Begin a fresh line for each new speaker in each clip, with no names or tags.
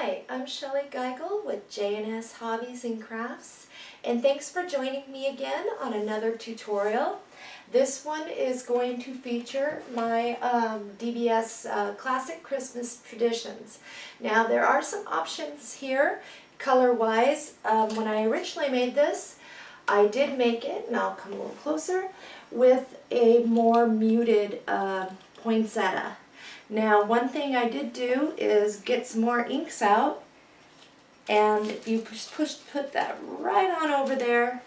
Hi, I'm Shellie Geigle with J&S Hobbies and Crafts, and thanks for joining me again on another tutorial. This one is going to feature my DBS Classic Christmas Traditions. Now there are some options here color-wise. When I originally made this, I did make it, and I'll come a little closer, with a more muted poinsettia. Now, one thing I did do is get some more inks out, and if you put that right on over there,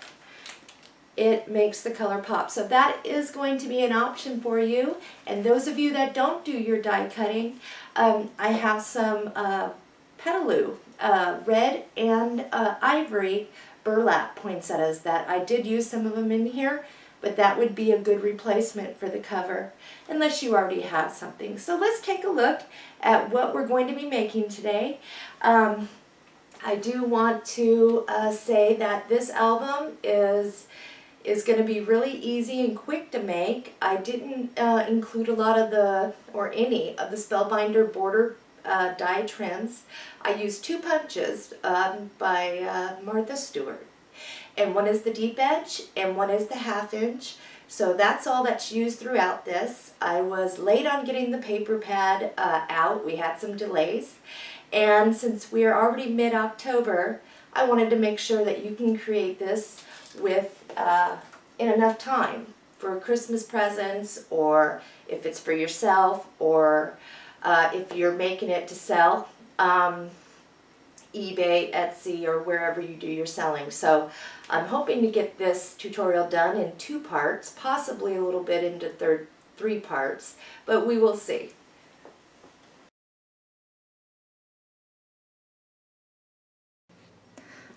it makes the color pop. So that is going to be an option for you. And those of you that don't do your die cutting, I have some Petaloo red and ivory burlap poinsettias that I did use some of them in here, but that would be a good replacement for the cover, unless you already have something. So let's take a look at what we're going to be making today. I do want to say that this album is going to be really easy and quick to make. I didn't include a lot of the, or any of the Spellbinder border die trims. I used 2 punches by Martha Stewart. And one is the deep edge and one is the 1/2 inch. So that's all that's used throughout this. I was late on getting the paper pad out. We had some delays. And since we are already mid-October, I wanted to make sure that you can create this with in enough time for Christmas presents, or if it's for yourself, or if you're making it to sell. eBay, Etsy, or wherever you do your selling. So I'm hoping to get this tutorial done in 2 parts, possibly a little bit into 3 parts, but we will see.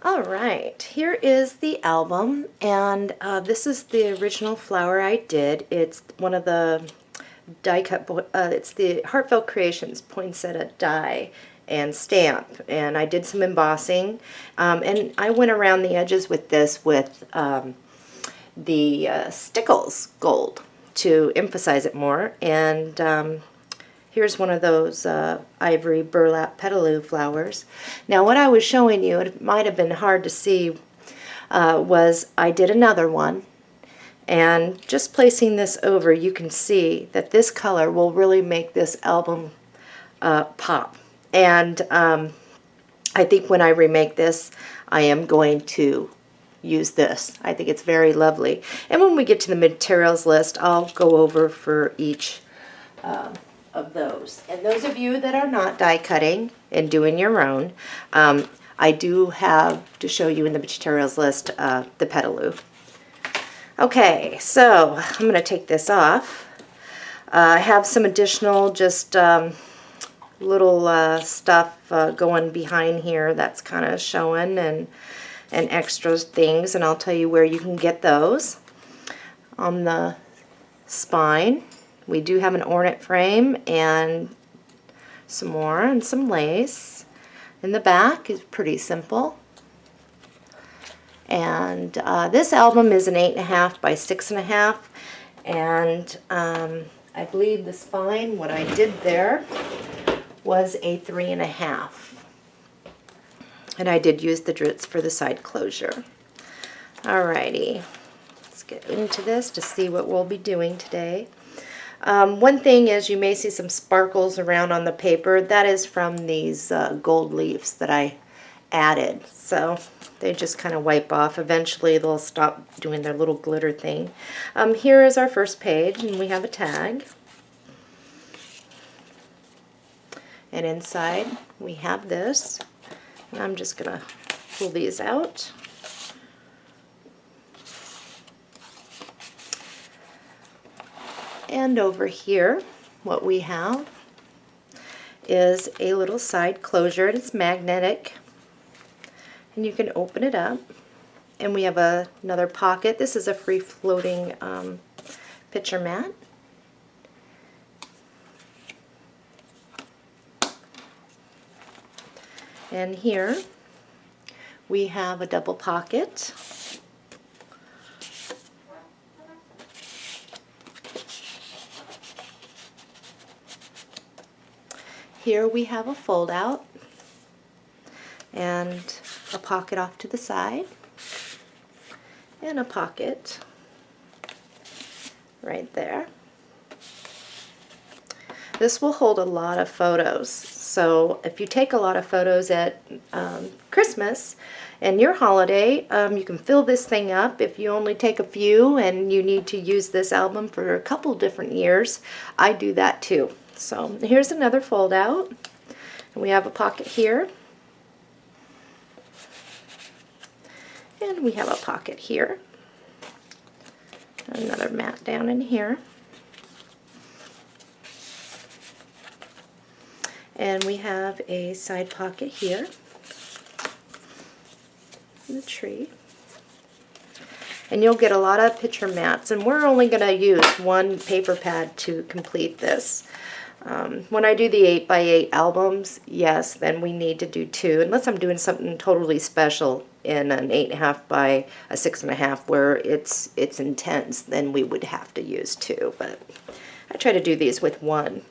All right, here is the album, and this is the original flower I did. It's one of the die cut, it's the Heartfelt Creations poinsettia die and stamp, and I did some embossing, and I went around the edges with this with the Stickles gold to emphasize it more. And here's one of those ivory burlap petaloo flowers. Now what I was showing you, it might have been hard to see, was I did another one, and just placing this over, you can see that this color will really make this album pop. And I think when I remake this, I am going to use this. I think it's very lovely. And when we get to the materials list, I'll go over for each of those. And those of you that are not die cutting and doing your own, I do have to show you in the materials list the Petaloo. Okay, so I'm going to take this off. I have some additional just little stuff going behind here that's kind of showing, and extra things, and I'll tell you where you can get those. On the spine we do have an ornate frame and some more, and some lace. In the back is pretty simple, and this album is an 8.5 by 6.5, and I believe the spine, what I did there was a 3.5, and I did use the drits for the side closure. Alrighty, let's get into this to see what we'll be doing today. One thing is, you may see some sparkles around on the paper. That is from these gold leaves that I added, so they just kind of wipe off. Eventually they'll stop doing their little glitter thing. Here is our first page, and we have a tag. And inside we have this, and I'm just going to pull these out. And over here, what we have is a little side closure, and it's magnetic, and you can open it up, and we have another pocket. This is a free-floating picture mat. And here we have a double pocket. Here we have a fold out, and a pocket off to the side, and a pocket right there. This will hold a lot of photos. So if you take a lot of photos at Christmas and your holiday, you can fill this thing up. If you only take a few and you need to use this album for a couple different years, I do that too. So here's another fold out. We have a pocket here. And we have a pocket here. Another mat down in here. And we have a side pocket here. The tree. And you'll get a lot of picture mats, and we're only going to use one paper pad to complete this. When I do the 8x8 albums, yes, then we need to do two, unless I'm doing something totally special in an 8.5 by a 6.5 where it's intense, then we would have to use two, but I try to do these with one.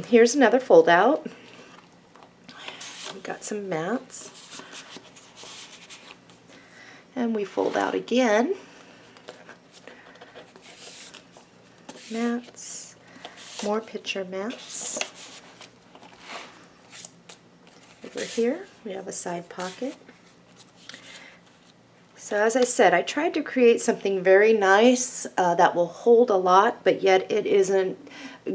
Here's another fold out. We've got some mats. And we fold out again. Mats. More picture mats. Over here we have a side pocket. So as I said, I tried to create something very nice that will hold a lot, but yet it isn't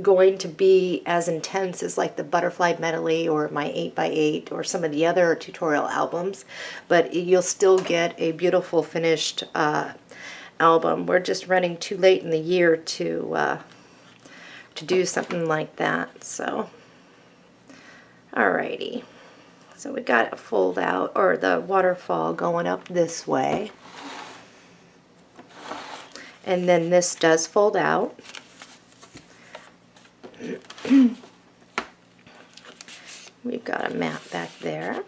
going to be as intense as like the Butterfly Medley or my 8x8 or some of the other tutorial albums, but you'll still get a beautiful finished album. We're just running too late in the year to do something like that. So alrighty, so we got a fold out, or the waterfall going up this way, and then this does fold out. We've got a mat back there,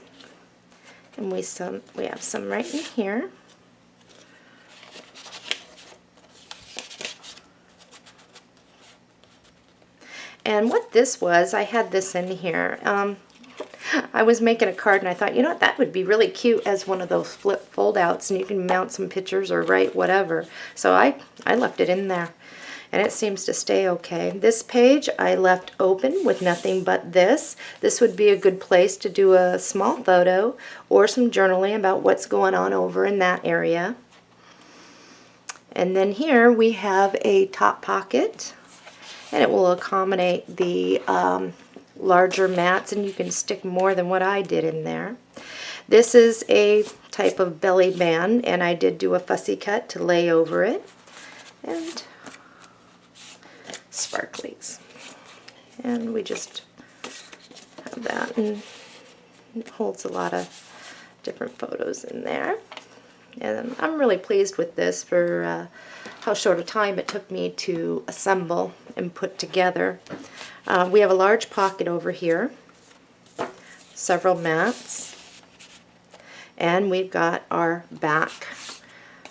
and we have some right in here. And what this was, I had this in here. I was making a card and I thought, you know what, that would be really cute as one of those flip fold outs, and you can mount some pictures or write whatever. So I left it in there, and it seems to stay okay. This page I left open with nothing but this. This would be a good place to do a small photo or some journaling about what's going on over in that area. And then here we have a top pocket, and it will accommodate the larger mats, and you can stick more than what I did in there. This is a type of belly band, and I did do a fussy cut to lay over it. And sparklies. And we just have that, and it holds a lot of different photos in there. And I'm really pleased with this for how short a time it took me to assemble and put together. We have a large pocket over here, several mats, and we've got our back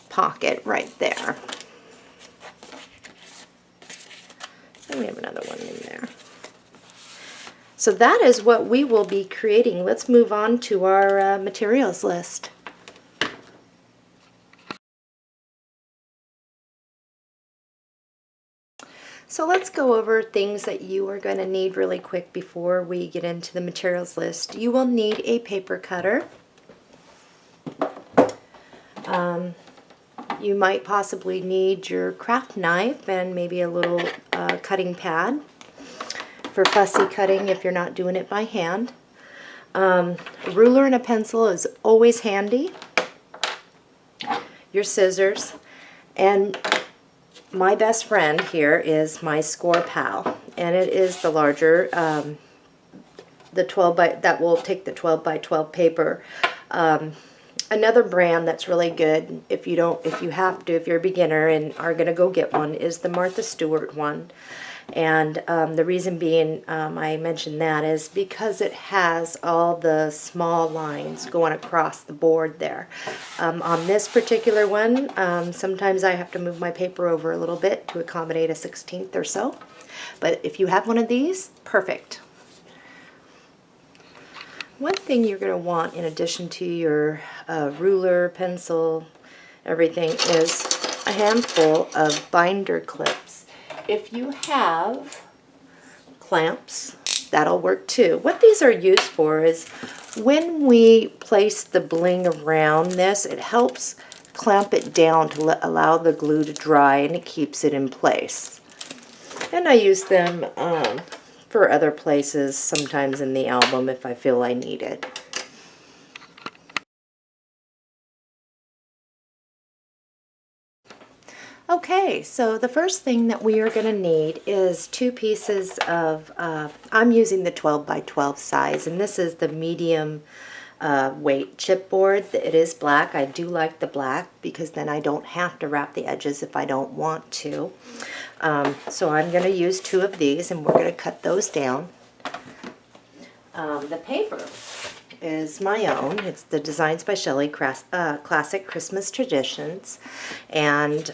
pocket right there. And we have another one in there. So that is what we will be creating. Let's move on to our materials list. So let's go over things that you are going to need really quick before we get into the materials list. You will need a paper cutter. You might possibly need your craft knife and maybe a little cutting pad for fussy cutting if you're not doing it by hand. A ruler and a pencil is always handy. Your scissors, and my best friend here is my Score Pal, and it is the larger, the 12 by, that will take the 12 by 12 paper. Another brand that's really good, if you have to, if you're a beginner and are going to go get one, is the Martha Stewart one. And the reason being I mention that is because it has all the small lines going across the board there. On this particular one, sometimes I have to move my paper over a little bit to accommodate a 16th or so. But if you have one of these, perfect. One thing you're going to want in addition to your ruler, pencil, everything is a handful of binder clips. If you have clamps, that'll work too. What these are used for is when we place the bling around this, it helps clamp it down to allow the glue to dry, and it keeps it in place. And I use them for other places, sometimes in the album if I feel I need it. Okay, so the first thing that we are going to need is 2 pieces of, I'm using the 12 by 12 size, and this is the medium weight chipboard. It is black. I do like the black because then I don't have to wrap the edges if I don't want to. So I'm going to use 2 of these, and we're going to cut those down. The paper is my own. It's the Designs by Shellie Classic Christmas Traditions. And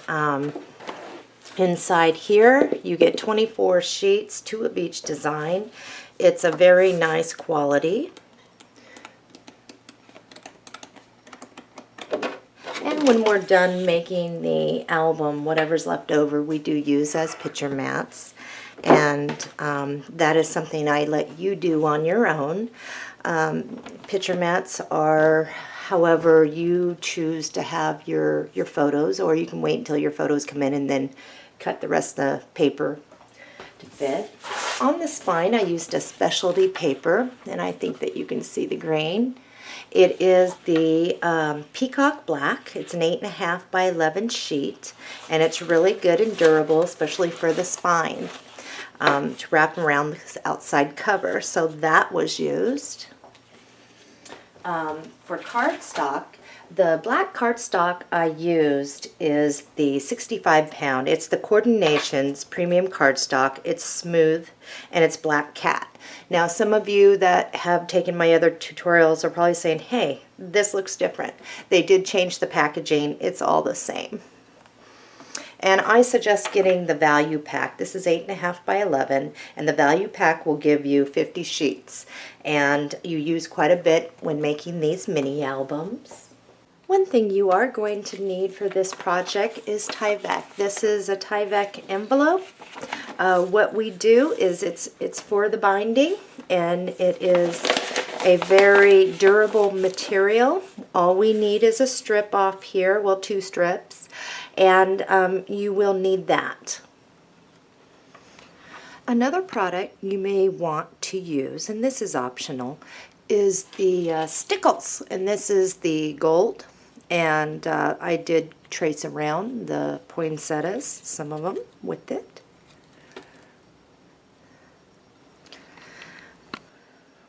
inside here you get 24 sheets, 2 of each design. It's a very nice quality. And when we're done making the album, whatever's left over we do use as picture mats. And that is something I let you do on your own. Picture mats are however you choose to have your photos, or you can wait until your photos come in and then cut the rest of the paper to fit. On the spine I used a specialty paper, and I think that you can see the grain. It is the Peacock Black. It's an 8.5 by 11 sheet, and it's really good and durable, especially for the spine, to wrap around the outside cover. So that was used. For cardstock, the black cardstock I used is the 65 pound. It's the Coordinations Premium Cardstock. It's smooth and it's black cat. Now some of you that have taken my other tutorials are probably saying, hey, this looks different. They did change the packaging. It's all the same. And I suggest getting the value pack. This is 8.5 by 11, and the value pack will give you 50 sheets. And you use quite a bit when making these mini albums. One thing you are going to need for this project is Tyvek. This is a Tyvek envelope. What we do is it's for the binding, and it is a very durable material. All we need is a strip off here, well, 2 strips, and you will need that. Another product you may want to use, and this is optional, is the stickles, and this is the gold, and I did trace around the poinsettias, some of them, with it.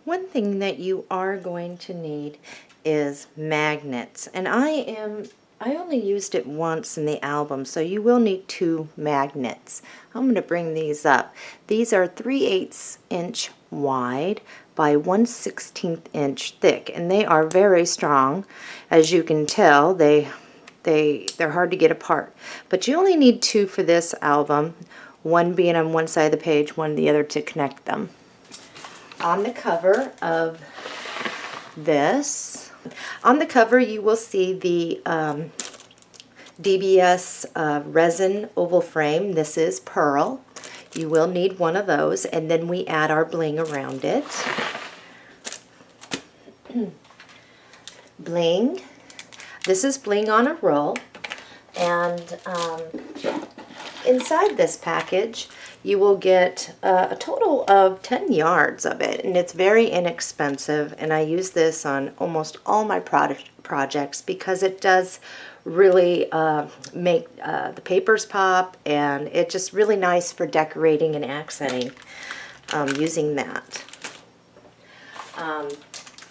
One thing that you are going to need is magnets, and I only used it once in the album, so you will need 2 magnets. I'm going to bring these up. These are 3/8 inch wide by 1/16 inch thick, and they are very strong. As you can tell, they're hard to get apart. But you only need 2 for this album, one being on one side of the page, one the other to connect them. On the cover of this, on the cover you will see the DBS resin oval frame. This is pearl. You will need one of those, and then we add our bling around it. Bling. This is bling on a roll, and inside this package you will get a total of 10 yards of it, and it's very inexpensive, and I use this on almost all my projects because it does really make the papers pop, and it's just really nice for decorating and accenting using that.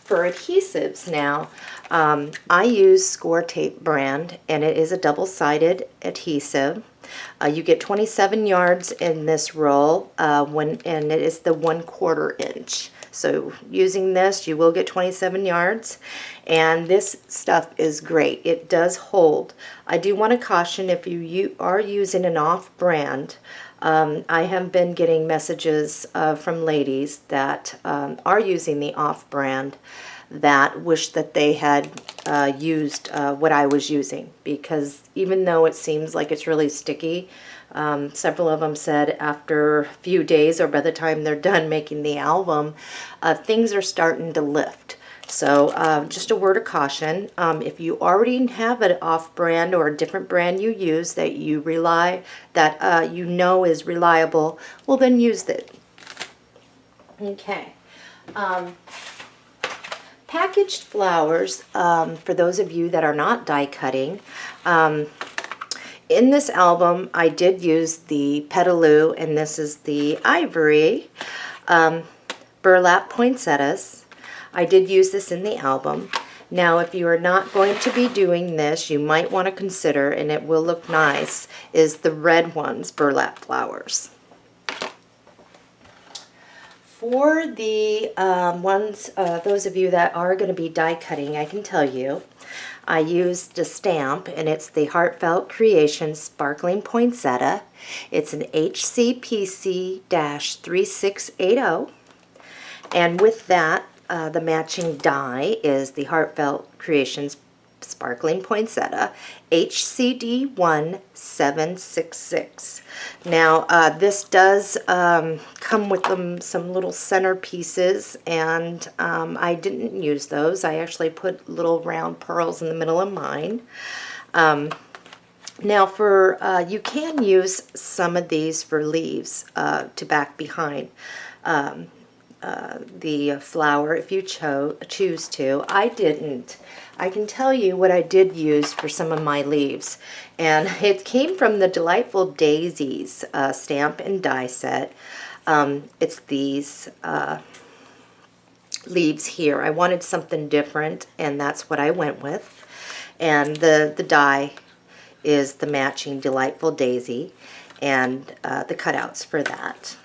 For adhesives now, I use Score Tape brand, and it is a double-sided adhesive. You get 27 yards in this roll, and it is the 1/4 inch.
So using this, you will get 27 yards, and this stuff is great. It does hold. I do want to caution, if you are using an off-brand, I have been getting messages from ladies that are using the off-brand that wish that they had used what I was using, because even though it seems like it's really sticky, several of them said after a few days, or by the time they're done making the album, things are starting to lift. So just a word of caution, if you already have an off-brand or a different brand you use that you you know is reliable, well then use it. Okay. Packaged flowers, for those of you that are not die cutting, in this album I did use the Petaloo, and this is the Ivory burlap poinsettias. I did use this in the album. Now, if you are not going to be doing this, you might want to consider, and it will look nice, is the red ones, burlap flowers. For the those of you that are going to be die cutting, I can tell you, I used a stamp, and it's the Heartfelt Creations Sparkling Poinsettia. It's an HCPC-3680, and with that, the matching die is the Heartfelt Creations Sparkling Poinsettia HCD1766. Now this does come with some little center pieces, and I didn't use those. I actually put little round pearls in the middle of mine. Now for you can use some of these for leaves to back behind the flower if you choose to. I didn't. I can tell you what I did use for some of my leaves, and it came from the Delightful Daisies stamp and die set. It's these leaves here. I wanted something different, and that's what I went with. And the die is the matching Delightful Daisy, and the cutouts for that.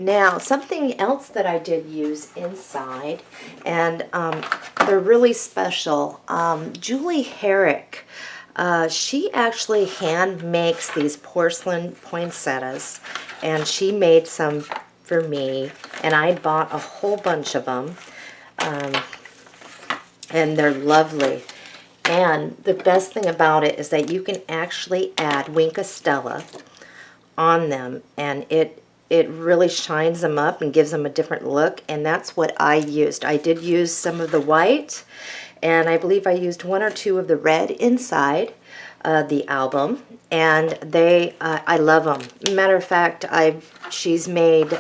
Now, something else that I did use inside, and they're really special. Julie Herrick, she actually hand makes these porcelain poinsettias, and she made some for me, and I bought a whole bunch of them, and they're lovely. And the best thing about it is that you can actually add Winka Stella on them, and it really shines them up and gives them a different look, and that's what I used. I did use some of the white, and I believe I used one or two of the red inside the album, and I love them. Matter of fact, she's made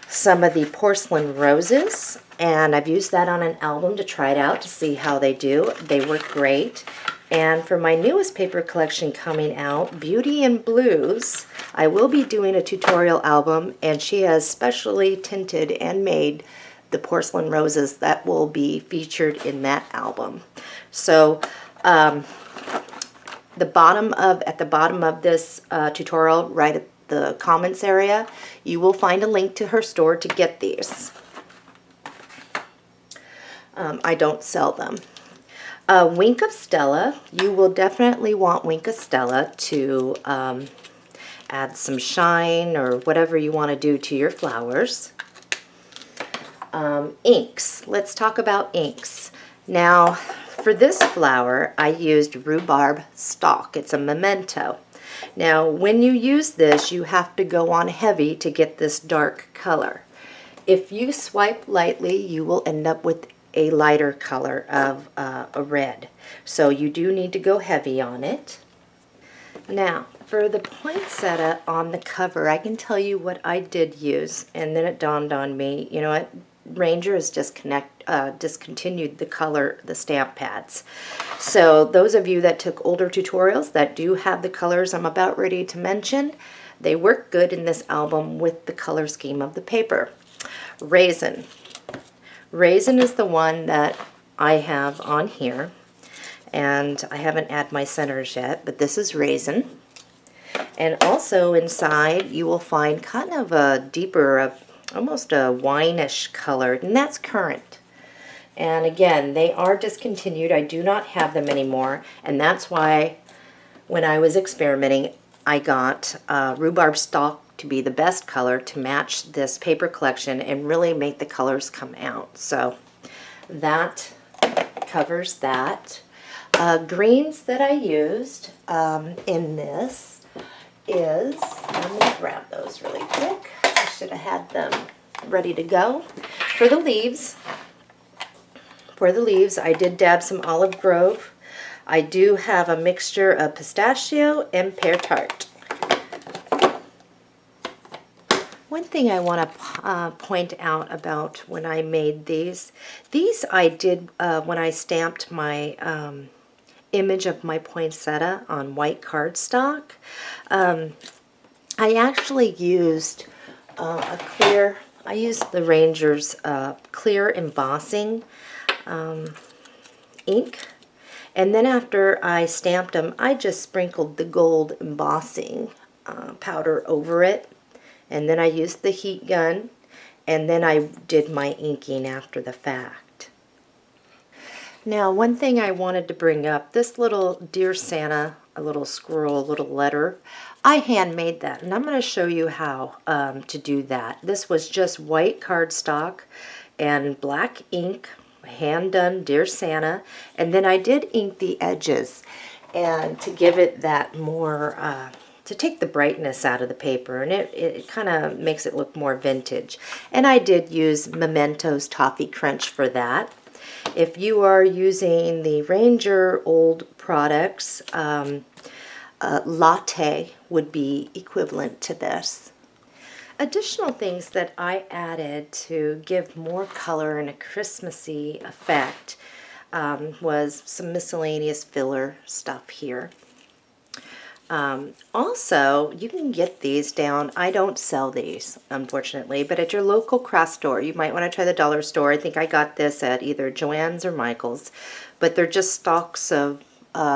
some of the porcelain roses, and I've used that on an album to try it out to see how they do. They work great. And for my newest paper collection coming out, Beauty and Blues, I will be doing a tutorial album, and she has specially tinted and made the porcelain roses that will be featured in that album. So at the bottom of this tutorial, right at the comments area, you will find a link to her store to get these. I don't sell them. Wink of Stella, you will definitely want Wink of Stella to add some shine or whatever you want to do to your flowers. Inks, let's talk about inks. Now for this flower I used rhubarb stalk. It's a memento. Now when you use this, you have to go on heavy to get this dark color. If you swipe lightly, you will end up with a lighter color of a red. So you do need to go heavy on it. Now, for the poinsettia on the cover, I can tell you what I did use, and then it dawned on me, you know what, Ranger has discontinued the stamp pads. So those of you that took older tutorials that do have the colors I'm about ready to mention, they work good in this album with the color scheme of the paper. Raisin. Raisin is the one that I have on here, and I haven't added my centers yet, but this is Raisin. And also inside you will find kind of a deeper, almost a wine-ish color, and that's currant. And again, they are discontinued. I do not have them anymore, and that's why when I was experimenting, I got rhubarb stalk to be the best color to match this paper collection and really make the colors come out. So that covers that. Greens that I used in this is, let me grab those really quick. I should have had them ready to go. For the leaves, I did dab some Olive Grove. I do have a mixture of pistachio and pear tart. One thing I want to point out about when I made these I did when I stamped my image of my poinsettia on white cardstock. I actually used I used the Ranger's clear embossing ink. And then after I stamped them, I just sprinkled the gold embossing powder over it. And then I used the heat gun. And then I did my inking after the fact. Now, one thing I wanted to bring up, this little Dear Santa, a little squirrel, a little letter, I handmade that. And I'm going to show you how to do that. This was just white cardstock and black ink, hand done Dear Santa, and then I did ink the edges and to give it that more to take the brightness out of the paper, and it kind of makes it look more vintage. And I did use Mementos Toffee Crunch for that. If you are using the Ranger old products, Latte would be equivalent to this. Additional things that I added to give more color and a Christmassy effect was some miscellaneous filler stuff here. Also, you can get these down. I don't sell these, unfortunately, but at your local craft store, you might want to try the dollar store. I think I got this at either Joann's or Michael's, but they're just stalks of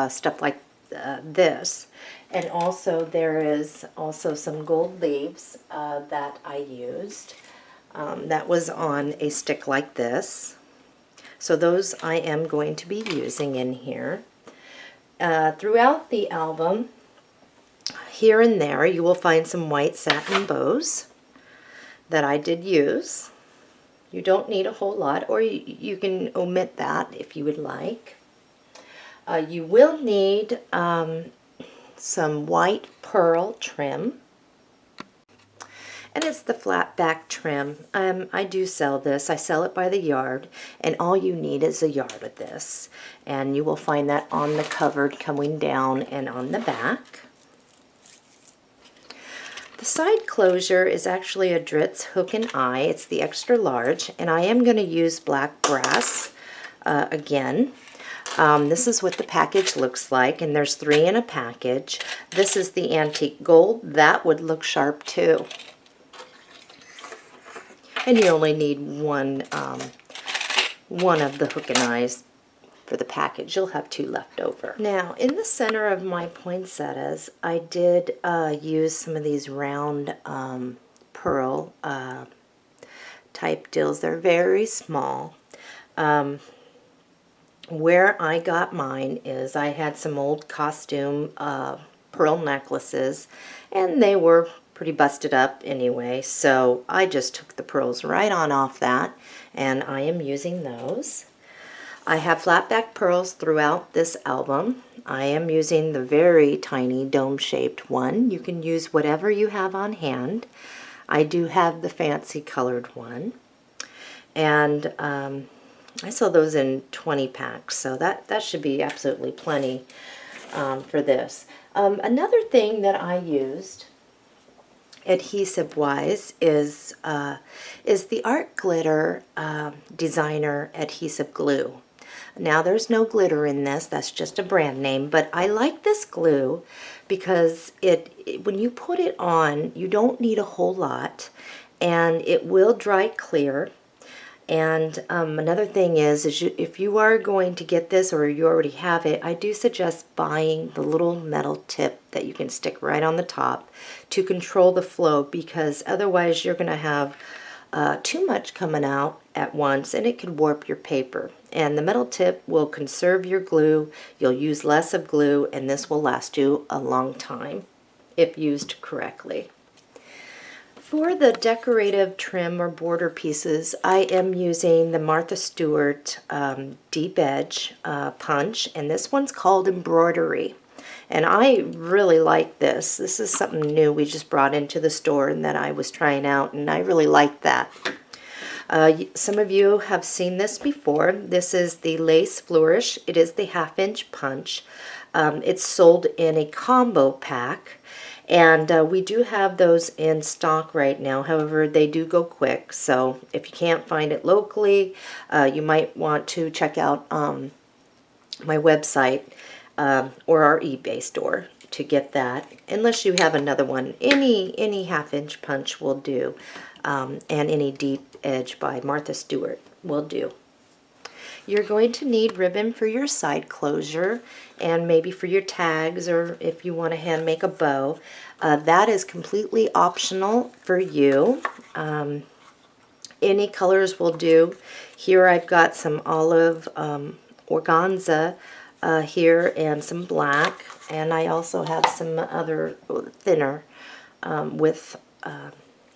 stuff like this. And also there is also some gold leaves that I used. That was on a stick like this. So those I am going to be using in here. Throughout the album, here and there, you will find some white satin bows that I did use. You don't need a whole lot, or you can omit that if you would like. You will need some white pearl trim, and it's the flat back trim. I do sell this. I sell it by the yard, and all you need is a yard of this, and you will find that on the cover coming down and on the back. The side closure is actually a Dritz hook and eye. It's the extra large, and I am going to use black brass again. This is what the package looks like, and there's 3 in a package. This is the antique gold. That would look sharp too. And you only need one of the hook and eyes for the package. You'll have 2 left over. Now, in the center of my poinsettias, I did use some of these round pearl type deals. They're very small. Where I got mine is I had some old costume pearl necklaces, and they were pretty busted up anyway, so I just took the pearls right on off that, and I am using those. I have flat back pearls throughout this album. I am using the very tiny dome-shaped one. You can use whatever you have on hand. I do have the fancy colored one, and I sell those in 20 packs, so that should be absolutely plenty for this. Another thing that I used adhesive-wise is the Art Glitter Designer Adhesive Glue. Now, there's no glitter in this, that's just a brand name, but I like this glue because when you put it on, you don't need a whole lot, and it will dry clear. And another thing is if you are going to get this or you already have it, I do suggest buying the little metal tip that you can stick right on the top to control the flow, because otherwise you're going to have too much coming out at once and it could warp your paper. And the metal tip will conserve your glue, you'll use less of glue, and this will last you a long time if used correctly. For the decorative trim or border pieces, I am using the Martha Stewart Deep Edge punch, and this one's called Embroidery. And I really like this. This is something new we just brought into the store and that I was trying out, and I really like that. Some of you have seen this before. This is the Lace Flourish. It is the 1/2-inch punch. It's sold in a combo pack. And we do have those in stock right now. However, they do go quick. So if you can't find it locally, you might want to check out my website or our eBay store to get that. Unless you have another one, any 1/2-inch punch will do, and any Deep Edge by Martha Stewart will do. You're going to need ribbon for your side closure and maybe for your tags, or if you want to hand make a bow. That is completely optional for you. Any colors will do. Here I've got some olive organza here and some black, and I also have some other thinner with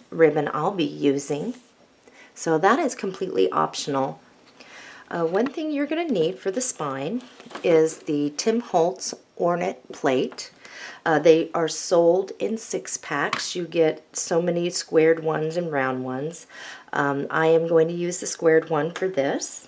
ribbon I'll be using. So that is completely optional. One thing you're going to need for the spine is the Tim Holtz Ornate Plate. They are sold in 6-packs. You get so many squared ones and round ones. I am going to use the squared one for this.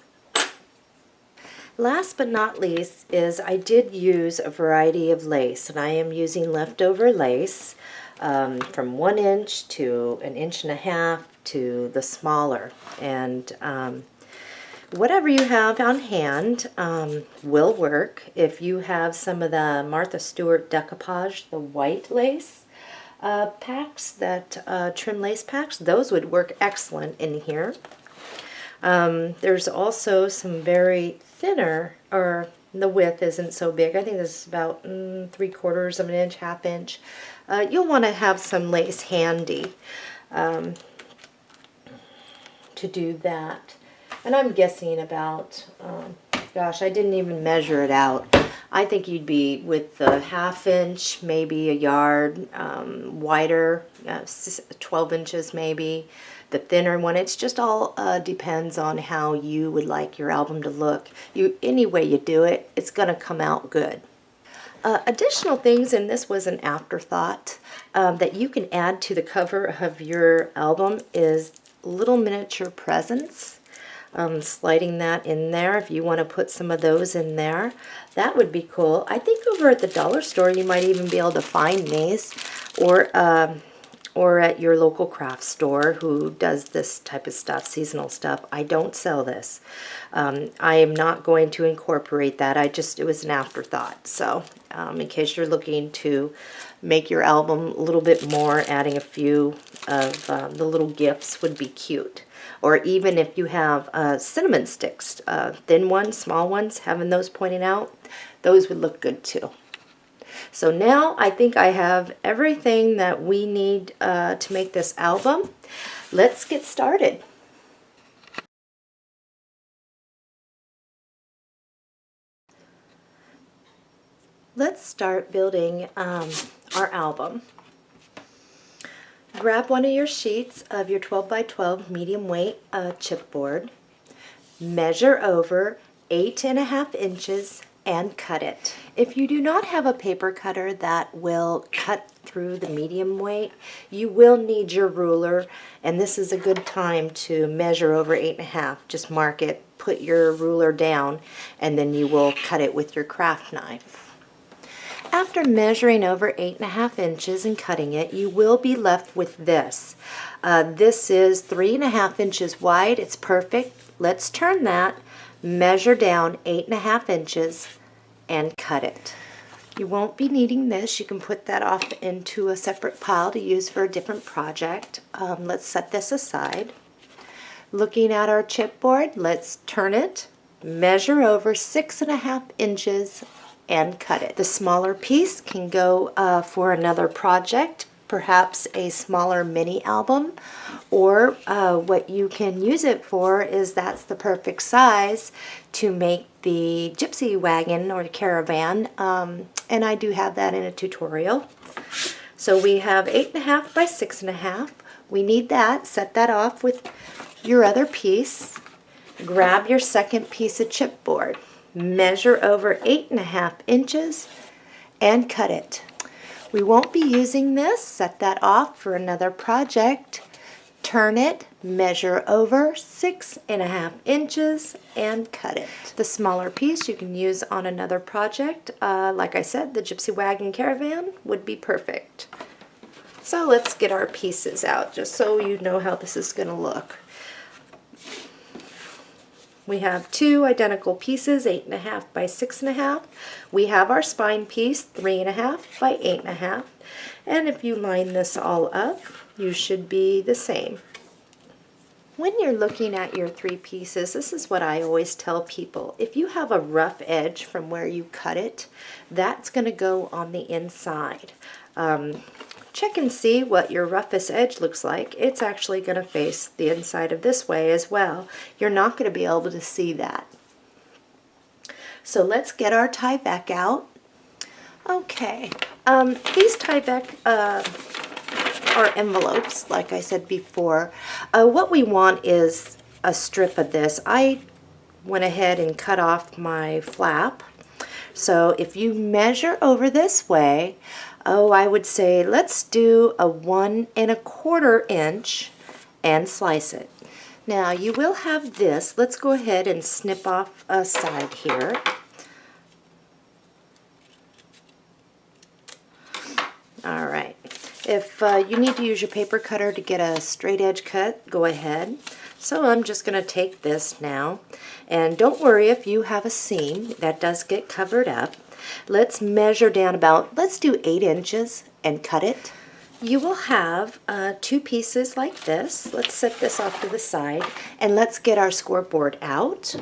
Last but not least is I did use a variety of lace, and I am using leftover lace from 1 inch to 1.5 inches to the smaller. And whatever you have on hand will work. If you have some of the Martha Stewart decoupage, the white lace packs, that trim lace packs, those would work excellent in here. There's also some very thinner, or the width isn't so big. I think this is about 3/4 of an inch, 1/2 inch. You'll want to have some lace handy to do that. And I'm guessing about, gosh, I didn't even measure it out. I think you'd be with the 1/2 inch, maybe a yard wider, 12 inches maybe. The thinner one, it's just all depends on how you would like your album to look. Any way you do it, it's going to come out good. Additional things, and this was an afterthought, that you can add to the cover of your album is little miniature presents. Sliding that in there, if you want to put some of those in there, that would be cool. I think over at the dollar store you might even be able to find these, or at your local craft store who does this type of stuff, seasonal stuff. I don't sell this. I am not going to incorporate that. It was an afterthought. So in case you're looking to make your album a little bit more, adding a few of the little gifts would be cute. Or even if you have cinnamon sticks, thin ones, small ones, having those pointing out, those would look good too. So now I think I have everything that we need to make this album. Let's get started. Let's start building our album. Grab one of your sheets of your 12 by 12 medium weight chipboard, measure over 8.5 inches, and cut it. If you do not have a paper cutter that will cut through the medium weight, you will need your ruler, and this is a good time to measure over 8.5. Just mark it, put your ruler down, and then you will cut it with your craft knife. After measuring over 8.5 inches and cutting it, you will be left with this. This is 3.5 inches wide. It's perfect. Let's turn that, measure down 8.5 inches, and cut it. You won't be needing this. You can put that off into a separate pile to use for a different project. Let's set this aside. Looking at our chipboard, let's turn it, measure over 6.5 inches, and cut it. The smaller piece can go for another project, perhaps a smaller mini album, or what you can use it for is that's the perfect size to make the gypsy wagon or caravan, and I do have that in a tutorial. So we have 8.5 by 6.5. We need that. Set that off with your other piece. Grab your second piece of chipboard. Measure over 8.5 inches and cut it. We won't be using this. Set that off for another project. Turn it, measure over 6.5 inches and cut it. The smaller piece you can use on another project. Like I said, the gypsy wagon caravan would be perfect. So let's get our pieces out just so you know how this is going to look. We have two identical pieces, 8.5 by 6.5. We have our spine piece, 3.5 by 8.5. And if you line this all up, you should be the same. When you're looking at your three pieces, this is what I always tell people. If you have a rough edge from where you cut it, that's going to go on the inside. Check and see what your roughest edge looks like. It's actually going to face the inside of this way as well. You're not going to be able to see that. So let's get our Tyvek out. Okay, these Tyvek are envelopes, like I said before. What we want is a strip of this. I went ahead and cut off my flap. So if you measure over this way, I would say let's do a 1 1/4 inch and slice it. Now you will have this. Let's go ahead and snip off a side here. All right. If you need to use your paper cutter to get a straight edge cut, go ahead. So I'm just going to take this now. And don't worry if you have a seam. That does get covered up. Let's measure down about, let's do 8 inches and cut it. You will have two pieces like this. Let's set this off to the side and let's get our scoreboard out.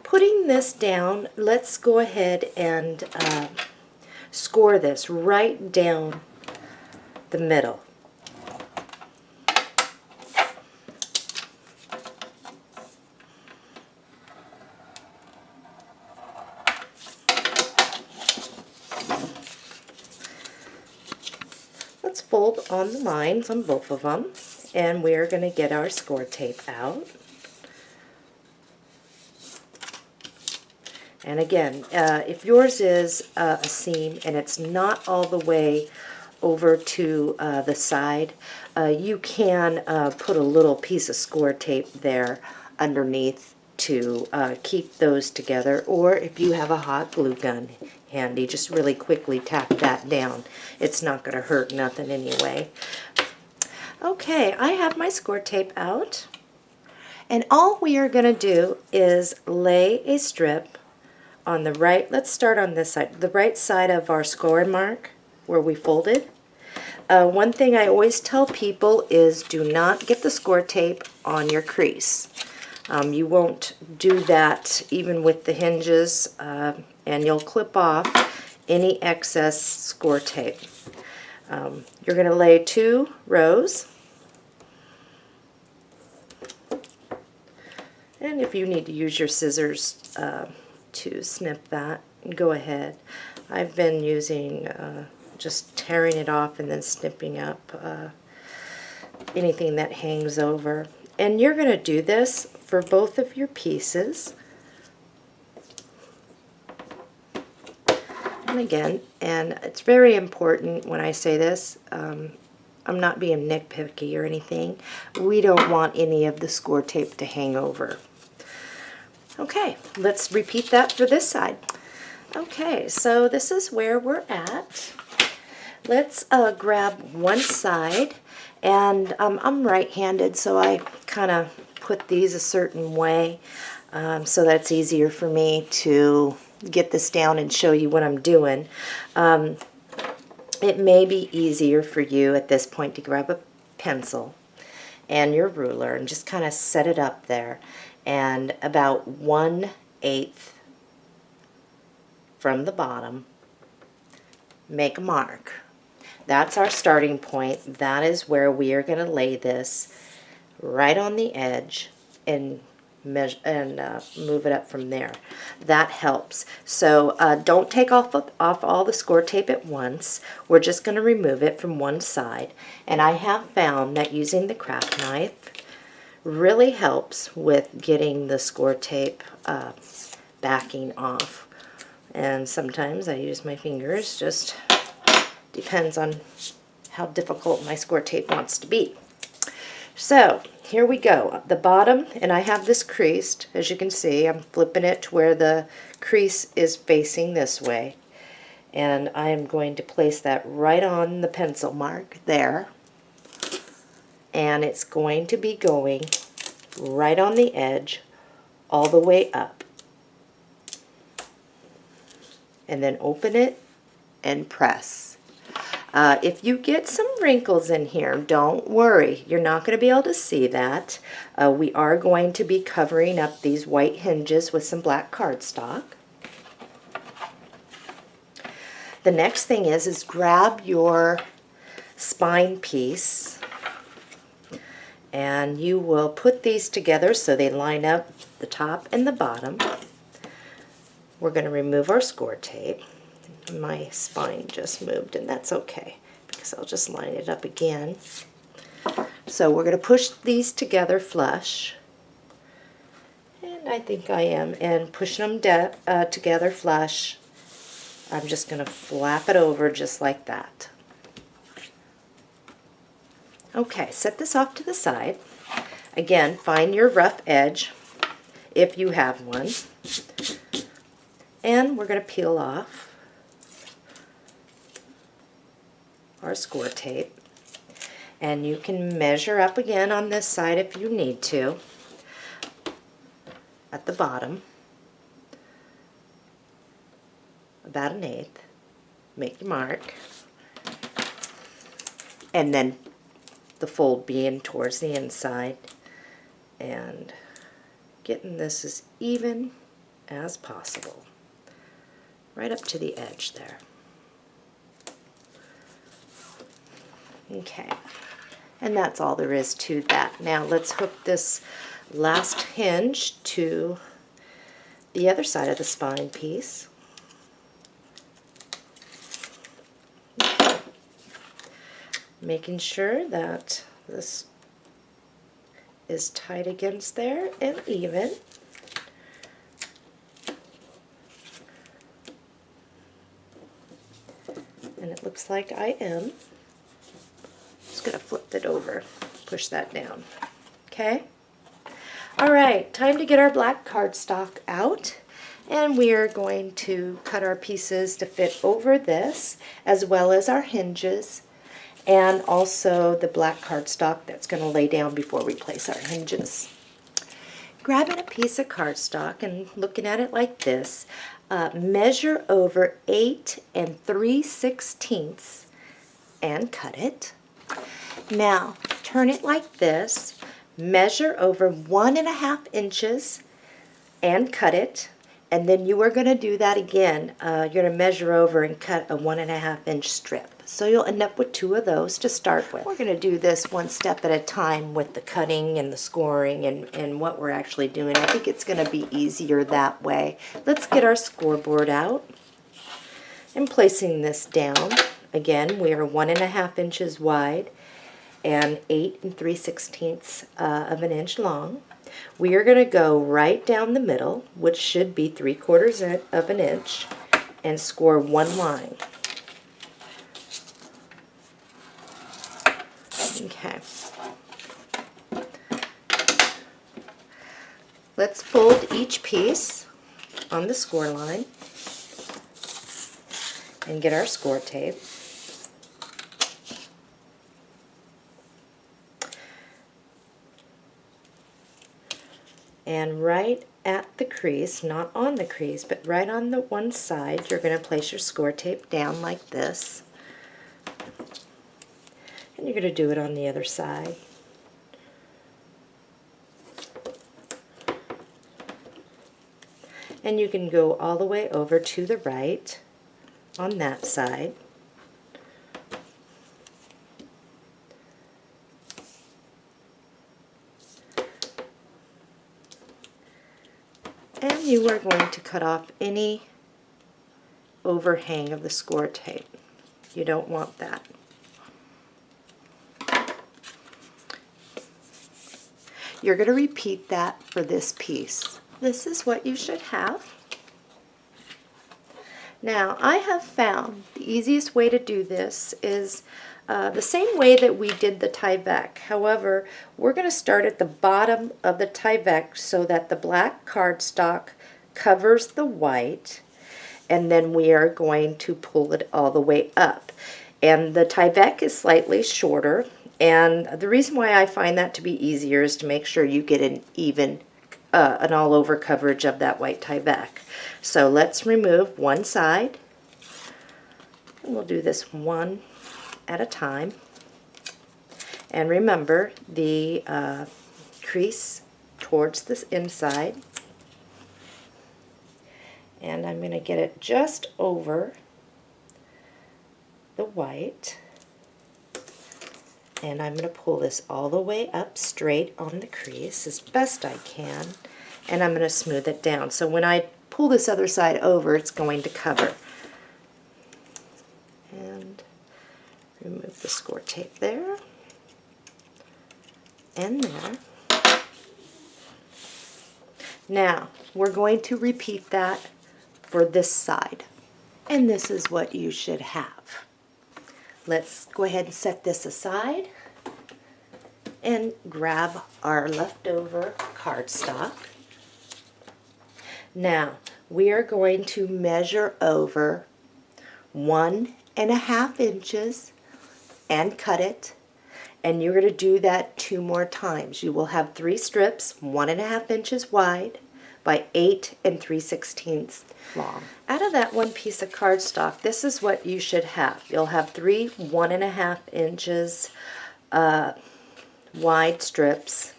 Putting this down, let's go ahead and score this right down the middle. Let's fold on the lines on both of them, and we're going to get our score tape out. And again, if yours is a seam and it's not all the way over to the side, you can put a little piece of score tape there underneath to keep those together. Or if you have a hot glue gun handy, just really quickly tap that down. It's not going to hurt nothing anyway. Okay, I have my score tape out. And all we are going to do is lay a strip on the right, let's start on this side, the right side of our score mark where we folded. One thing I always tell people is do not get the score tape on your crease. You won't do that even with the hinges, and you'll clip off any excess score tape. You're going to lay 2 rows. And if you need to use your scissors to snip that, go ahead. I've been using just tearing it off and then snipping up anything that hangs over. And you're going to do this for both of your pieces. And again, and it's very important when I say this, I'm not being nitpicky or anything. We don't want any of the score tape to hang over. Okay, let's repeat that for this side. Okay, so this is where we're at. Let's grab one side, and I'm right-handed, so I kind of put these a certain way so that's easier for me to get this down and show you what I'm doing. It may be easier for you at this point to grab a pencil and your ruler and just kind of set it up there, and about 1/8 from the bottom, make a mark. That's our starting point. That is where we are going to lay this right on the edge and measure and move it up from there. That helps. So don't take off all the score tape at once. We're just going to remove it from one side. And I have found that using the craft knife really helps with getting the score tape backing off. And sometimes I use my fingers, just depends on how difficult my score tape wants to be. So here we go. The bottom, and I have this creased, as you can see. I'm flipping it to where the crease is facing this way. And I am going to place that right on the pencil mark there. And it's going to be going right on the edge all the way up. And then open it and press. If you get some wrinkles in here, don't worry. You're not going to be able to see that. We are going to be covering up these white hinges with some black cardstock. The next thing is grab your spine piece, and you will put these together so they line up the top and the bottom. We're going to remove our score tape. My spine just moved, and that's okay because I'll just line it up again. So we're going to push these together flush, and I think I am, and pushing them together flush, I'm just going to flap it over just like that. Okay, set this off to the side. Again, find your rough edge if you have one, and we're going to peel off our score tape, and you can measure up again on this side if you need to at the bottom, about 1/8. Make your mark, and then the fold being towards the inside, and getting this as even as possible right up to the edge there. Okay, and that's all there is to that. Now let's hook this last hinge to the other side of the spine piece. Okay. Making sure that this is tight against there and even. And it looks like I am. Going to flip it over, push that down. Okay. All right, time to get our black cardstock out, and we are going to cut our pieces to fit over this, as well as our hinges, and also the black cardstock that's going to lay down before we place our hinges. Grabbing a piece of cardstock and looking at it like this, measure over 8 3/16 and cut it. Now, turn it like this, measure over 1.5 inches and cut it, and then you are going to do that again. You're going to measure over and cut a 1.5 inch strip. So you'll end up with 2 of those to start with. We're going to do this one step at a time with the cutting and the scoring and what we're actually doing. I think it's going to be easier that way. Let's get our scoreboard out and placing this down. Again, we are 1.5 inches wide and 8 3/16 of an inch long. We are going to go right down the middle, which should be 3/4 of an inch, and score one line. Okay. Let's fold each piece on the score line and get our score tape. And right at the crease, not on the crease, but right on the one side, you're going to place your score tape down like this. And you're going to do it on the other side. And you can go all the way over to the right on that side. And you are going to cut off any overhang of the score tape. You don't want that. You're going to repeat that for this piece. This is what you should have. Now, I have found the easiest way to do this is the same way that we did the Tyvek. However, we're going to start at the bottom of the Tyvek so that the black cardstock covers the white, and then we are going to pull it all the way up. And the Tyvek is slightly shorter, and the reason why I find that to be easier is to make sure you get an even, an all-over coverage of that white Tyvek. So let's remove one side, and we'll do this one at a time. And remember the crease towards this inside. And I'm going to get it just over the white. And I'm going to pull this all the way up straight on the crease as best I can. And I'm going to smooth it down. So when I pull this other side over, it's going to cover. And remove the score tape there and there. Now, we're going to repeat that for this side. And this is what you should have. Let's go ahead and set this aside and grab our leftover cardstock. Now, we are going to measure over 1.5 inches and cut it. And you're going to do that 2 more times. You will have 3 strips, 1.5 inches wide by 8 3/16 long. Out of that one piece of cardstock, this is what you should have. You'll have 3 1.5 inches wide strips.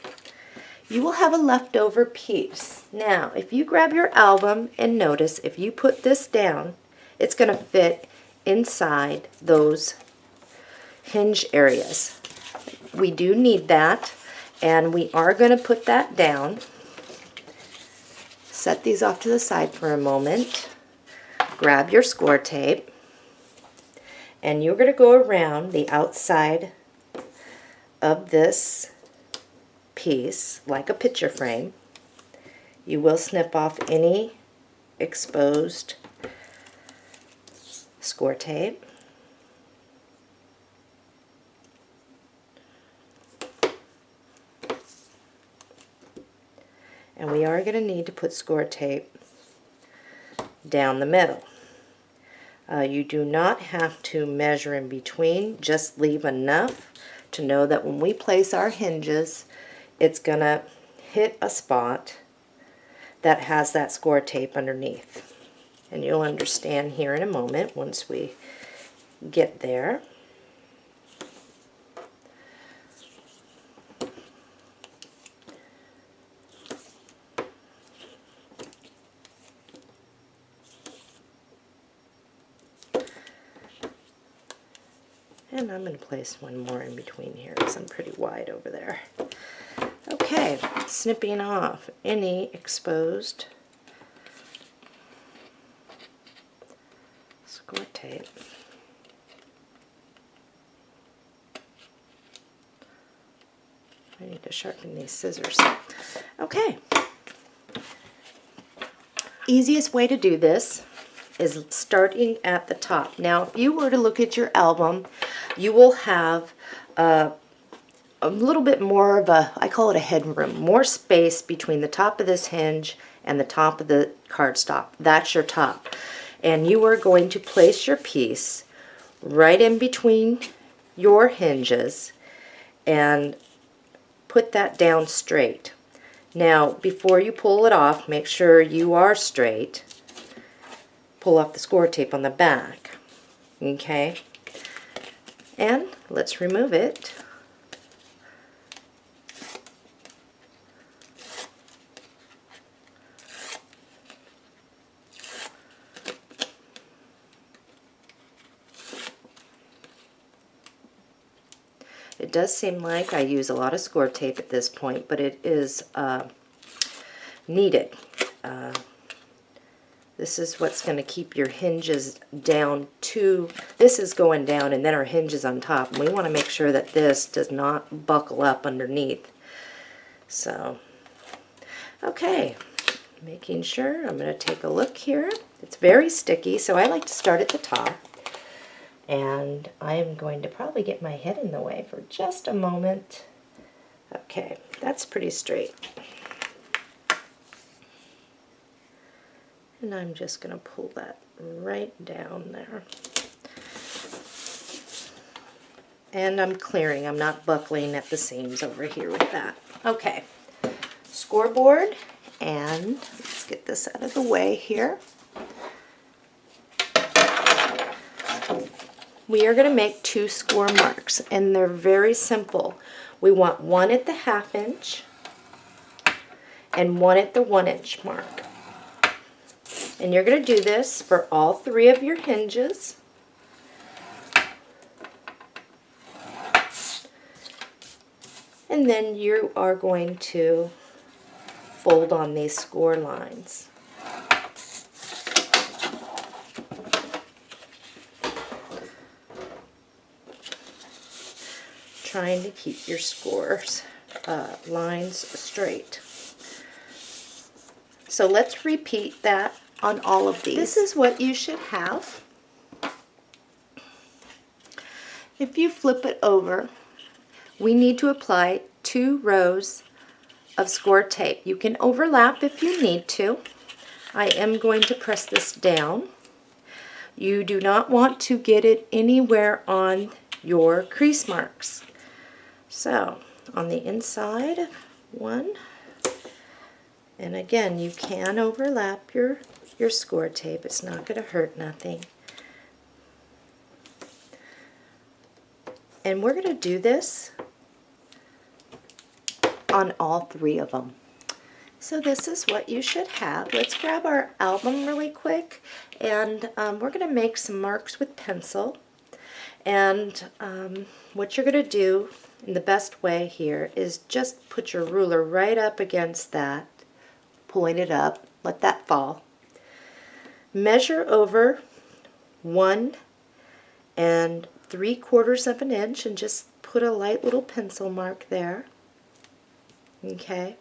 You will have a leftover piece. Now, if you grab your album and notice, if you put this down, it's going to fit inside those hinge areas. We do need that, and we are going to put that down. Set these off to the side for a moment. Grab your score tape, and you're going to go around the outside of this piece like a picture frame. You will snip off any exposed score tape. And we are going to need to put score tape down the middle. You do not have to measure in between, just leave enough to know that when we place our hinges, it's going to hit a spot that has that score tape underneath. And you'll understand here in a moment once we get there. And I'm going to place one more in between here because I'm pretty wide over there. Okay, snipping off any exposed score tape. I need to sharpen these scissors. Okay. Easiest way to do this is starting at the top. Now, if you were to look at your album, you will have a little bit more of a, I call it a headroom, more space between the top of this hinge and the top of the cardstock. That's your top. And you are going to place your piece right in between your hinges and put that down straight. Now, before you pull it off, make sure you are straight. Pull off the score tape on the back. Okay? And let's remove it. It does seem like I use a lot of score tape at this point, but it is needed. This is what's going to keep your hinges down to, this is going down and then our hinge is on top. And we want to make sure that this does not buckle up underneath. So, okay, making sure, I'm going to take a look here. It's very sticky, so I like to start at the top. And I am going to probably get my head in the way for just a moment. Okay, that's pretty straight. And I'm just going to pull that right down there. And I'm clearing, I'm not buckling at the seams over here with that. Okay, scoreboard, and let's get this out of the way here. We are going to make 2 score marks, and they're very simple. We want one at the 1/2 inch and one at the 1 inch mark. And you're going to do this for all 3 of your hinges. And then you are going to fold on these score lines. Trying to keep your scores lines straight. So let's repeat that on all of these. This is what you should have. If you flip it over, we need to apply 2 rows of score tape. You can overlap if you need to. I am going to press this down. You do not want to get it anywhere on your crease marks. So, on the inside, 1, and again, you can overlap your score tape. It's not going to hurt nothing. And we're going to do this on all 3 of them. So this is what you should have. Let's grab our album really quick, and we're going to make some marks with pencil. And what you're going to do in the best way here is just put your ruler right up against that, pulling it up, let that fall. Measure over 1 3/4 of an inch and just put a light little pencil mark there. Okay,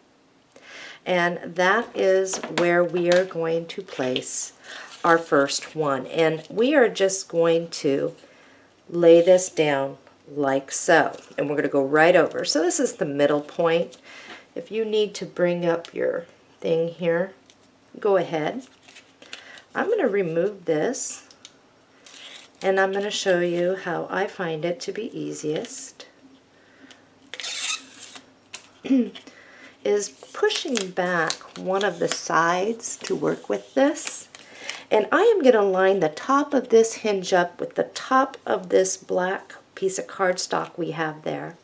and that is where we are going to place our first one, and we are just going to lay this down like so, and we're going to go right over. So this is the middle point. If you need to bring up your thing here, go ahead. I'm going to remove this, and I'm going to show you how I find it to be easiest. Is pushing back one of the sides to work with this. And I am going to line the top of this hinge up with the top of this black piece of cardstock we have there.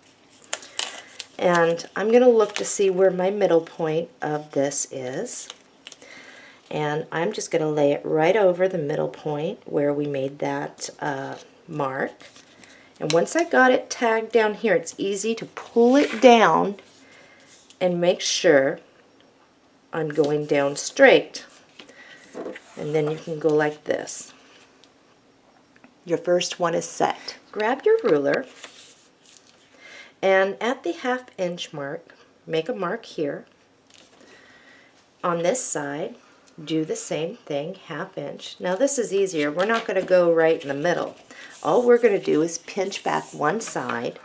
And I'm going to look to see where my middle point of this is. And I'm just going to lay it right over the middle point where we made that mark. And once I got it tagged down here, it's easy to pull it down and make sure I'm going down straight. And then you can go like this. Your first one is set. Grab your ruler, and at the 1/2 inch mark, make a mark here. On this side, do the same thing, 1/2 inch. Now this is easier. We're not going to go right in the middle. All we're going to do is pinch back one side,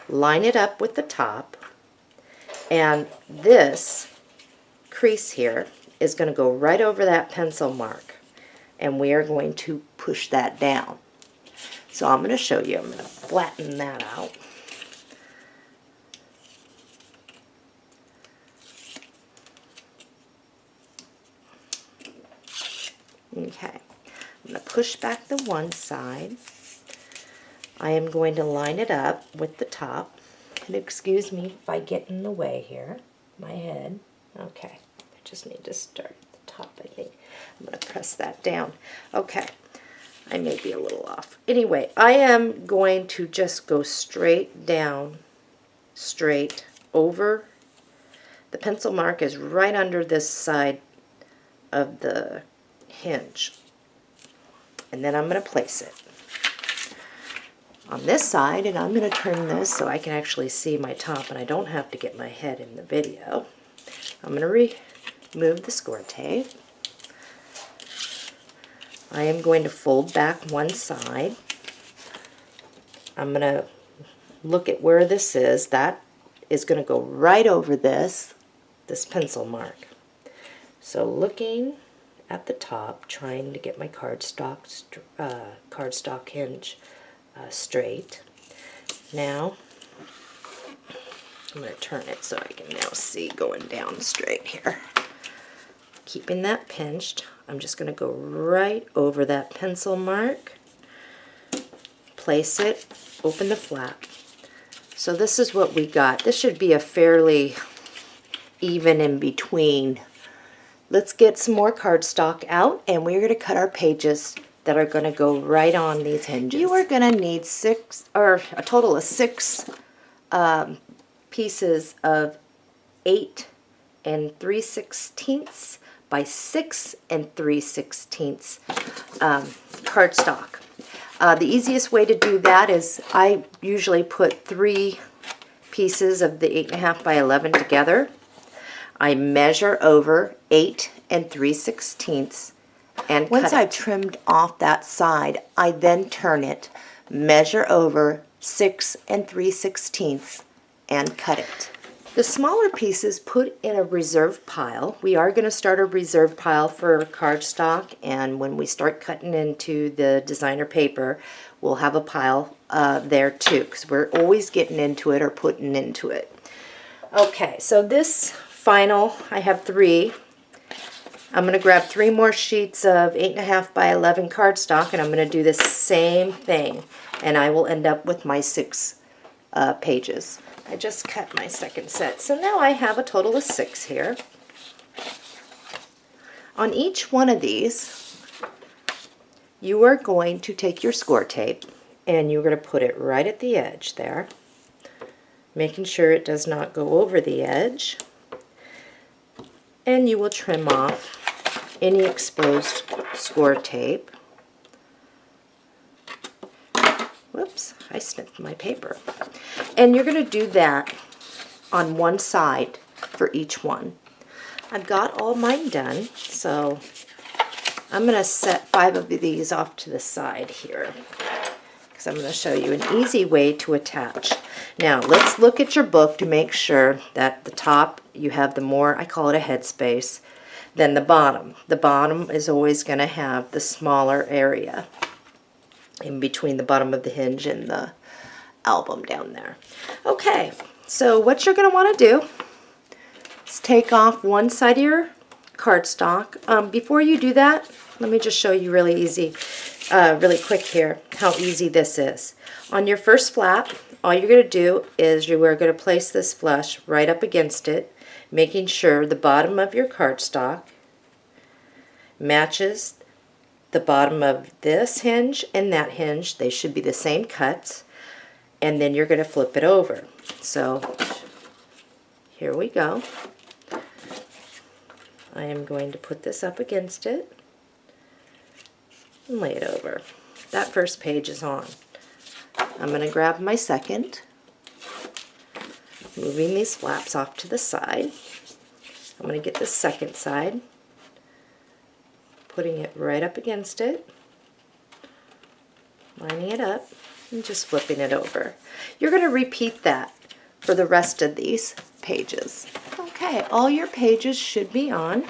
line it up with the top, and this crease here is going to go right over that pencil mark, and we are going to push that down. So I'm going to show you. I'm going to flatten that out. Okay, I'm going to push back the one side. I am going to line it up with the top. And excuse me if I get in the way here, my head. Okay, I just need to start at the top, I think. I'm going to press that down. Okay, I may be a little off. Anyway, I am going to just go straight down, straight over. The pencil mark is right under this side of the hinge. And then I'm going to place it on this side, and I'm going to turn this so I can actually see my top and I don't have to get my head in the video. I'm going to remove the score tape. I am going to fold back one side. I'm going to look at where this is. That is going to go right over this pencil mark. So looking at the top, trying to get my cardstock hinge straight. Now I'm going to turn it so I can now see going down straight here. Keeping that pinched, I'm just going to go right over that pencil mark, place it, open the flap. So this is what we got. This should be a fairly even in between. Let's get some more cardstock out, and we're going to cut our pages that are going to go right on these hinges. You are going to need a total of 6 pieces of 8 3/16 by 6 3/16 cardstock. The easiest way to do that is I usually put 3 pieces of the 8.5 by 11 together. I measure over 8 3/16 and once I've trimmed off that side, I then turn it, measure over 6 3/16 and cut it. The smaller pieces put in a reserve pile. We are going to start a reserve pile for cardstock, and when we start cutting into the designer paper, we'll have a pile there too, because we're always getting into it or putting into it. Okay, so this final, I have 3. I'm going to grab 3 more sheets of 8.5 by 11 cardstock, and I'm going to do the same thing, and I will end up with my 6 pages. I just cut my second set, so now I have a total of 6 here. On each one of these, you are going to take your score tape and you're going to put it right at the edge there, making sure it does not go over the edge, and you will trim off any exposed score tape. Whoops, I snipped my paper. And you're going to do that on one side for each one. I've got all mine done, so I'm going to set 5 of these off to the side here, because I'm going to show you an easy way to attach. Now let's look at your book to make sure that the top you have the more, I call it a headspace, than the bottom. The bottom is always going to have the smaller area in between the bottom of the hinge and the album down there. Okay, so what you're going to want to do is take off one side of your cardstock. Before you do that, let me just show you really quick here how easy this is. On your first flap, all you're going to do is you are going to place this flush right up against it, making sure the bottom of your cardstock matches the bottom of this hinge and that hinge. They should be the same cuts, and then you're going to flip it over. So here we go. I am going to put this up against it and lay it over. That first page is on. I'm going to grab my second, moving these flaps off to the side. I'm going to get the second side, putting it right up against it, lining it up, and just flipping it over. You're going to repeat that for the rest of these pages. Okay, all your pages should be on.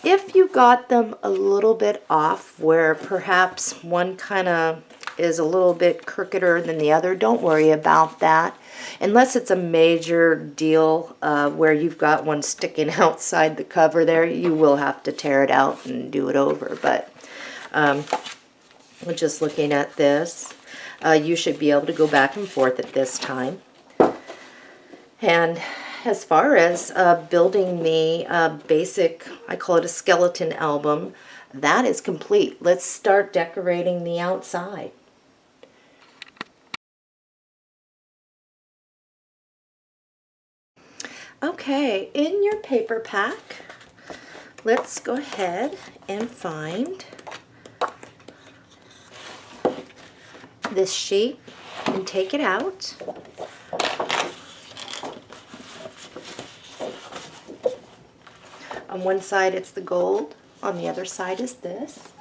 If you got them a little bit off, where perhaps one kind of is a little bit crookeder than the other, don't worry about that. Unless it's a major deal where you've got one sticking outside the cover there, you will have to tear it out and do it over. But we're just looking at this. you should be able to go back and forth at this time. And as far as building the basic, I call it a skeleton album, that is complete. Let's start decorating the outside. Okay, in your paper pack, let's go ahead and find this sheet and take it out. On one side it's the gold, on the other side is this.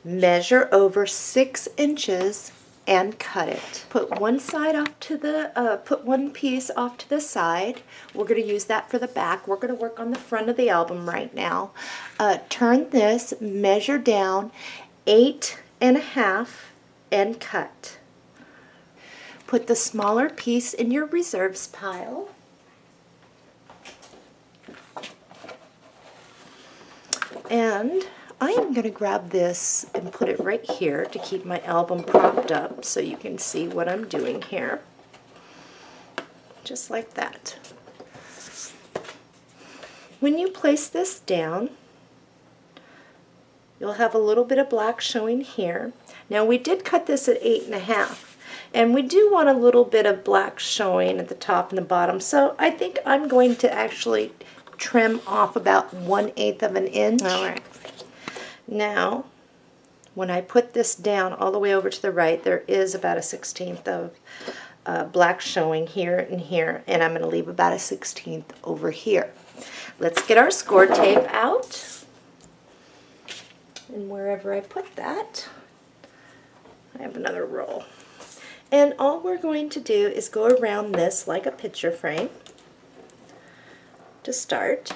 Measure over 6 inches and cut it. Put one side off to the, put one piece off to the side. We're going to use that for the back. We're going to work on the front of the album right now. Turn this, measure down 8.5 and cut. Put the smaller piece in your reserves pile. And I am going to grab this and put it right here to keep my album propped up so you can see what I'm doing here. Just like that. When you place this down, you'll have a little bit of black showing here. Now we did cut this at 8.5, and we do want a little bit of black showing at the top and the bottom, so I think I'm going to actually trim off about 1/8 of an inch. All right. Now, when I put this down all the way over to the right, there is about a 1/16 of black showing here and here, and I'm going to leave about a 1/16 over here. Let's get our score tape out, and wherever I put that, I have another roll. And all we're going to do is go around this like a picture frame to start.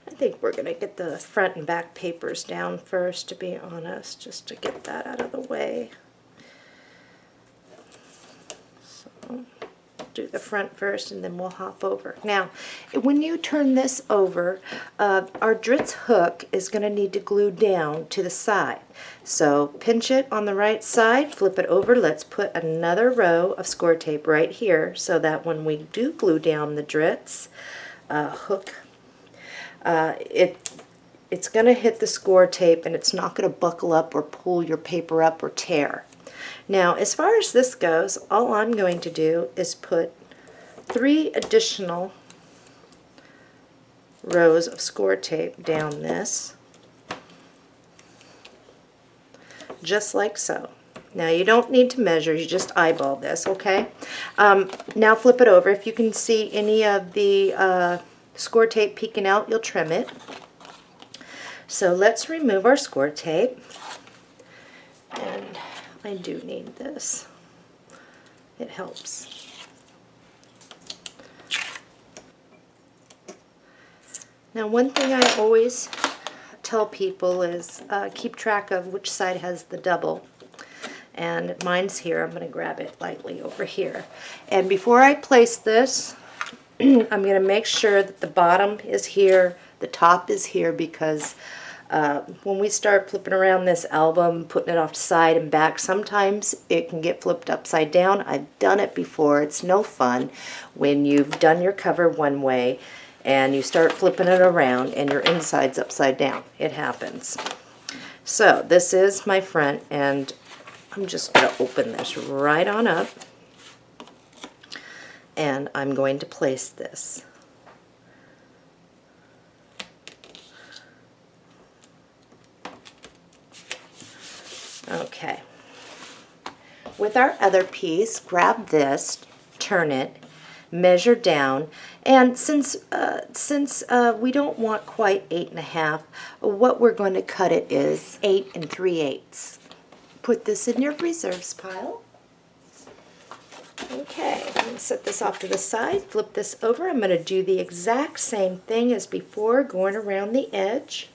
I think we're going to get the front and back papers down first, to be honest, just to get that out of the way. So do the front first and then we'll hop over. Now, when you turn this over, our Dritz hook is going to need to glue down to the side. So pinch it on the right side, flip it over. Let's put another row of score tape right here so that when we do glue down the Dritz hook, it's going to hit the score tape and it's not going to buckle up or pull your paper up or tear. Now, as far as this goes, all I'm going to do is put 3 additional rows of score tape down this, just like so. Now, you don't need to measure, you just eyeball this, okay? Now flip it over. If you can see any of the score tape peeking out, you'll trim it. So let's remove our score tape. And I do need this. It helps. Now, one thing I always tell people is keep track of which side has the double. And mine's here. I'm going to grab it lightly over here. And before I place this, I'm going to make sure that the bottom is here, the top is here, because when we start flipping around this album, putting it off to side and back, sometimes it can get flipped upside down. I've done it before. It's no fun when you've done your cover one way and you start flipping it around and your inside's upside down. It happens. So this is my front, and I'm just going to open this right on up, and I'm going to place this. Okay. With our other piece, grab this, turn it, measure down, and since we don't want quite 8.5, what we're going to cut it is 8 3/8. Put this in your reserves pile. Okay, I'm going to set this off to the side, flip this over. I'm going to do the exact same thing as before, going around the edge,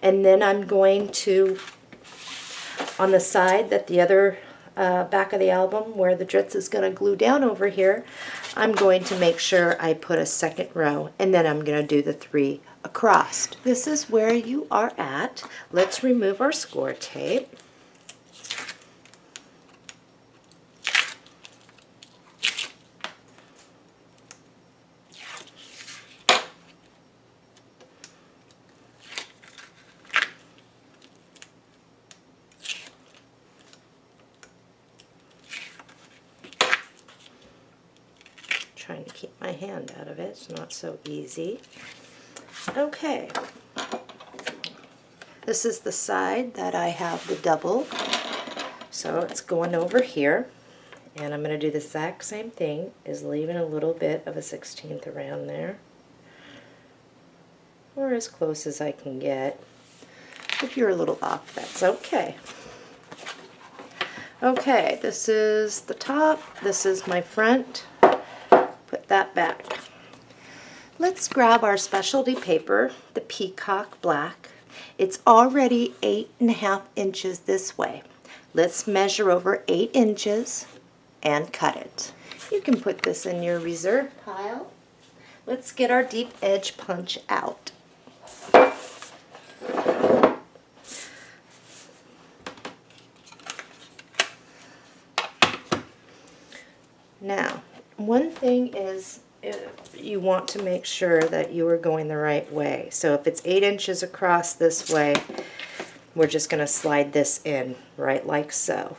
and then I'm going to, on the side that the other back of the album where the Dritz is going to glue down over here, I'm going to make sure I put a second row, and then I'm going to do the 3 across. This is where you are at. Let's remove our score tape. Trying to keep my hand out of it. It's not so easy. Okay. This is the side that I have the double. So it's going over here. And I'm going to do the exact same thing, is leaving a little bit of a 1/16 around there. Or as close as I can get. If you're a little off, that's okay. Okay, this is the top. This is my front. Put that back. Let's grab our specialty paper, the Peacock Black. It's already 8.5 inches this way. Let's measure over 8 inches and cut it. You can put this in your reserve pile. Let's get our deep edge punch out. Now, one thing is you want to make sure that you are going the right way. So if it's 8 inches across this way, we're just going to slide this in right like so.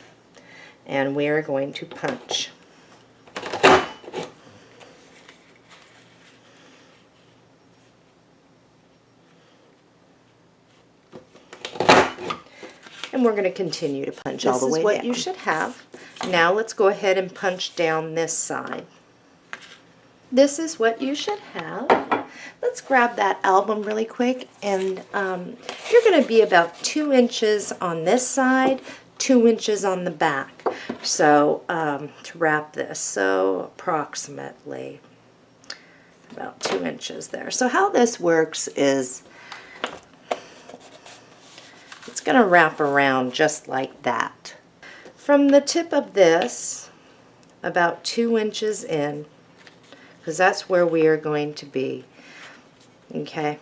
And we are going to punch. And we're going to continue to punch all the way down. This is what you should have. Now let's go ahead and punch down this side. This is what you should have. Let's grab that album really quick, and you're going to be about 2 inches on this side, 2 inches on the back. So to wrap this, so approximately about 2 inches there. So how this works is it's going to wrap around just like that. From the tip of this, about 2 inches in, because that's where we are going to be, okay,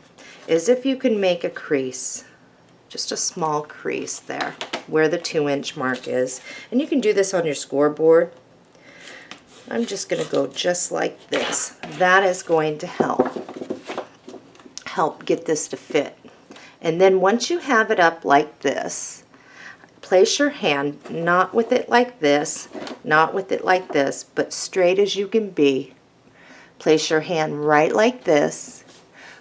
is if you can make a crease, just a small crease there, where the 2-inch mark is. And you can do this on your scoreboard. I'm just going to go just like this. That is going to help get this to fit. And then once you have it up like this, place your hand, not with it like this, not with it like this, but straight as you can be. Place your hand right like this.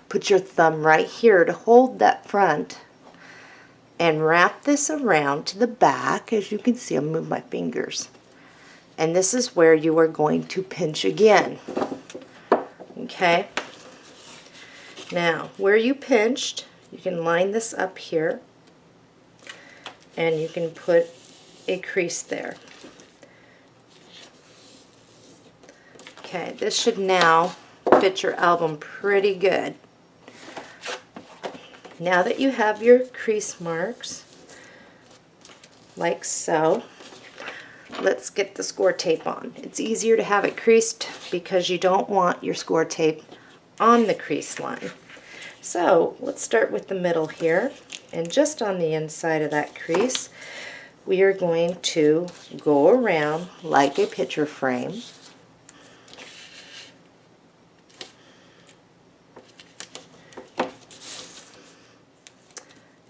Put your thumb right here to hold that front. And wrap this around to the back. As you can see, I'll move my fingers. And this is where you are going to pinch again. Okay? Now, where you pinched, you can line this up here. And you can put a crease there. Okay, this should now fit your album pretty good. Now that you have your crease marks, like so, let's get the score tape on. It's easier to have it creased because you don't want your score tape on the crease line. So let's start with the middle here, and just on the inside of that crease, we are going to go around like a picture frame.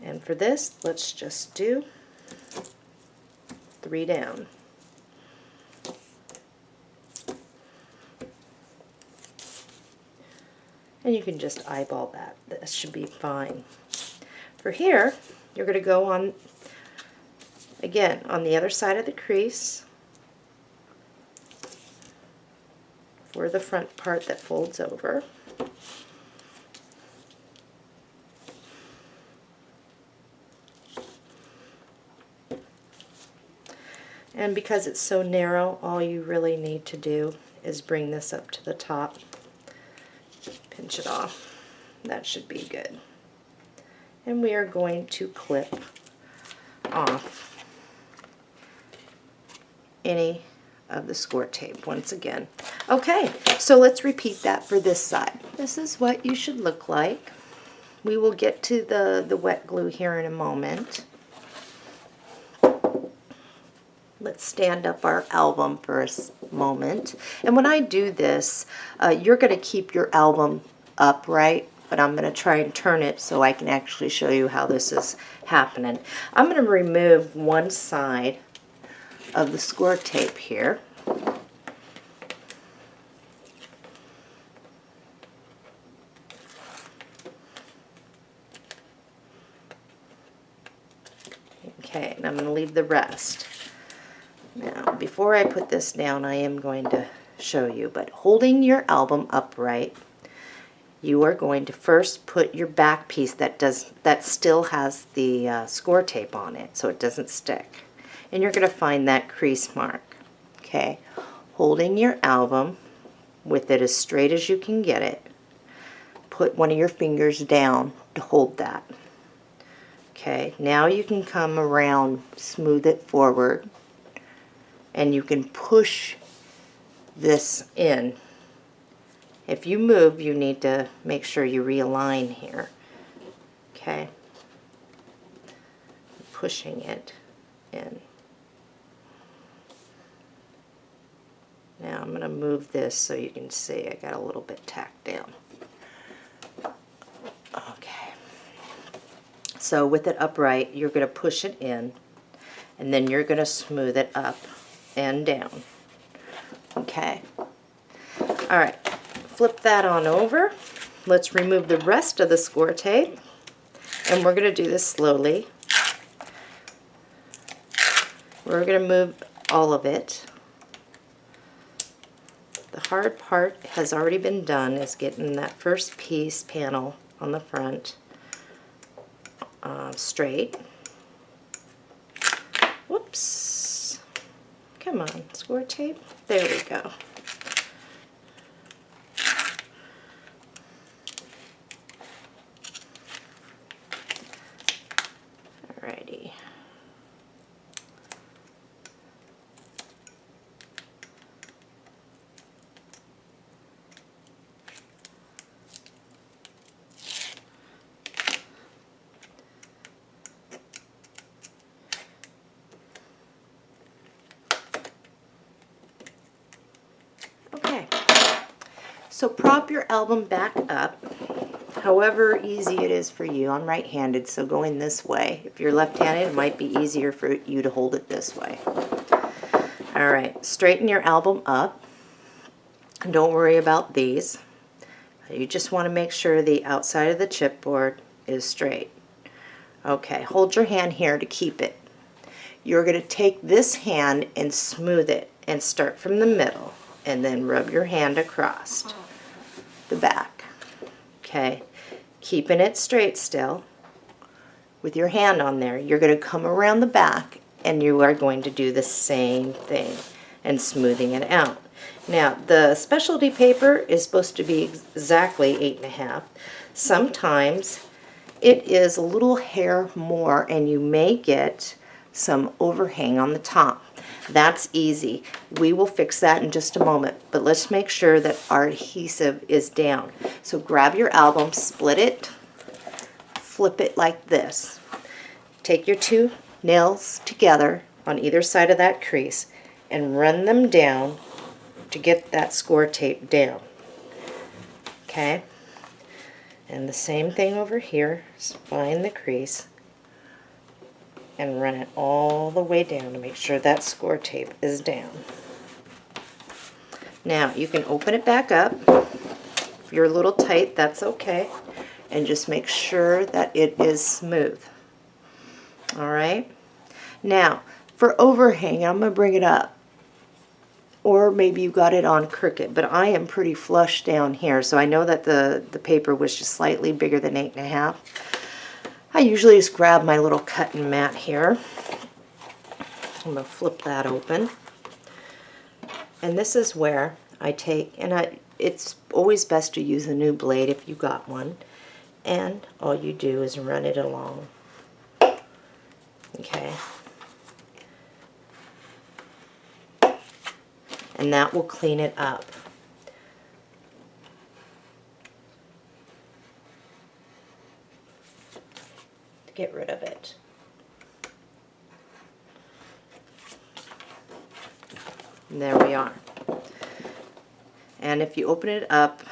And for this, let's just do 3 down. And you can just eyeball that. This should be fine. For here, you're going to go on, again, on the other side of the crease for the front part that folds over. And because it's so narrow, all you really need to do is bring this up to the top. Pinch it off. That should be good. And we are going to clip off any of the score tape once again. Okay, so let's repeat that for this side. This is what you should look like. We will get to the wet glue here in a moment. Let's stand up our album for a moment. And when I do this, you're going to keep your album upright, but I'm going to try and turn it so I can actually show you how this is happening. I'm going to remove one side of the score tape here. Okay, and I'm going to leave the rest. Now, before I put this down, I am going to show you, but holding your album upright, you are going to first put your back piece that still has the score tape on it, so it doesn't stick. And you're going to find that crease mark. Okay, holding your album with it as straight as you can get it, put one of your fingers down to hold that. Okay, now you can come around, smooth it forward, and you can push this in. If you move, you need to make sure you realign here. Okay, pushing it in. Now I'm going to move this so you can see I got a little bit tacked down. Okay. So with it upright, you're going to push it in, and then you're going to smooth it up and down. Okay. All right. Flip that on over. Let's remove the rest of the score tape, and we're going to do this slowly. We're going to move all of it. The hard part has already been done, is getting that first piece panel on the front straight. Whoops. Come on, score tape. There we go. Alrighty. Okay, so prop your album back up, however easy it is for you. I'm right-handed, so going this way. If you're left-handed, it might be easier for you to hold it this way. All right, straighten your album up. Don't worry about these. You just want to make sure the outside of the chipboard is straight. Okay, hold your hand here to keep it. You're going to take this hand and smooth it and start from the middle, and then rub your hand across the back. Okay, keeping it straight still with your hand on there. You're going to come around the back, and you are going to do the same thing and smoothing it out. Now, the specialty paper is supposed to be exactly 8.5. Sometimes it is a little hair more, and you may get some overhang on the top. That's easy. We will fix that in just a moment, but let's make sure that our adhesive is down. So grab your album, split it, flip it like this. Take your two nails together on either side of that crease and run them down to get that score tape down. Okay? And the same thing over here. Just find the crease and run it all the way down to make sure that score tape is down. Now you can open it back up. If you're a little tight, that's okay. And just make sure that it is smooth. Alright? Now, for overhang, I'm going to bring it up. Or maybe you got it on crooked, but I am pretty flush down here, so I know that the paper was just slightly bigger than 8.5. I usually just grab my little cutting mat here. I'm going to flip that open. And this is where I take, and it's always best to use a new blade if you got one. And all you do is run it along. Okay. and that will clean it up. Get rid of it. And there we are. And if you open it up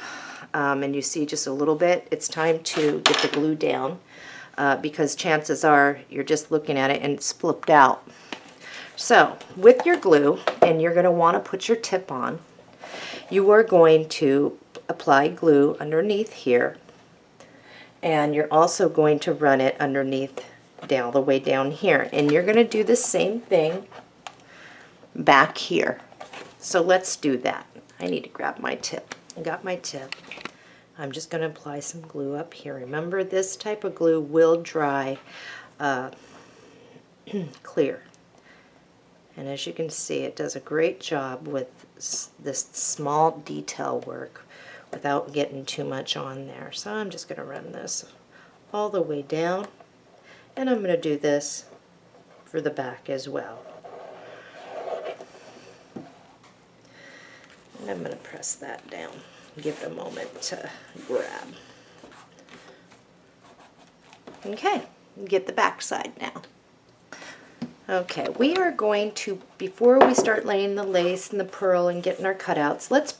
and you see just a little bit, it's time to get the glue down because chances are you're just looking at it and it's flipped out. So with your glue, and you're going to want to put your tip on, you are going to apply glue underneath here, and you're also going to run it underneath all the way down here, and you're going to do the same thing back here. So let's do that. I need to grab my tip. I got my tip. I'm just going to apply some glue up here. Remember, this type of glue will dry clear. And as you can see, it does a great job with this small detail work without getting too much on there. So I'm just going to run this all the way down, and I'm going to do this for the back as well. And I'm going to press that down, give it a moment to grab. Okay, get the back side now. Okay, we are going to, before we start laying the lace and the pearl and getting our cutouts, let's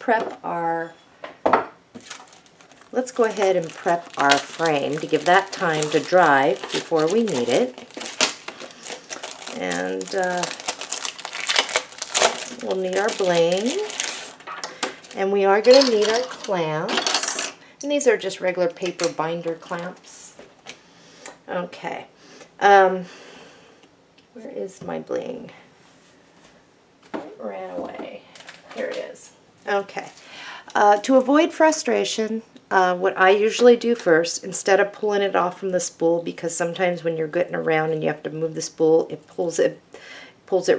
go ahead and prep our frame to give that time to dry before we need it. And we'll need our bling. And we are going to need our clamps. And these are just regular paper binder clamps. Okay. Where is my bling? It ran away. Here it is. Okay. To avoid frustration, what I usually do first, instead of pulling it off from the spool, because sometimes when you're getting around and you have to move the spool, it pulls it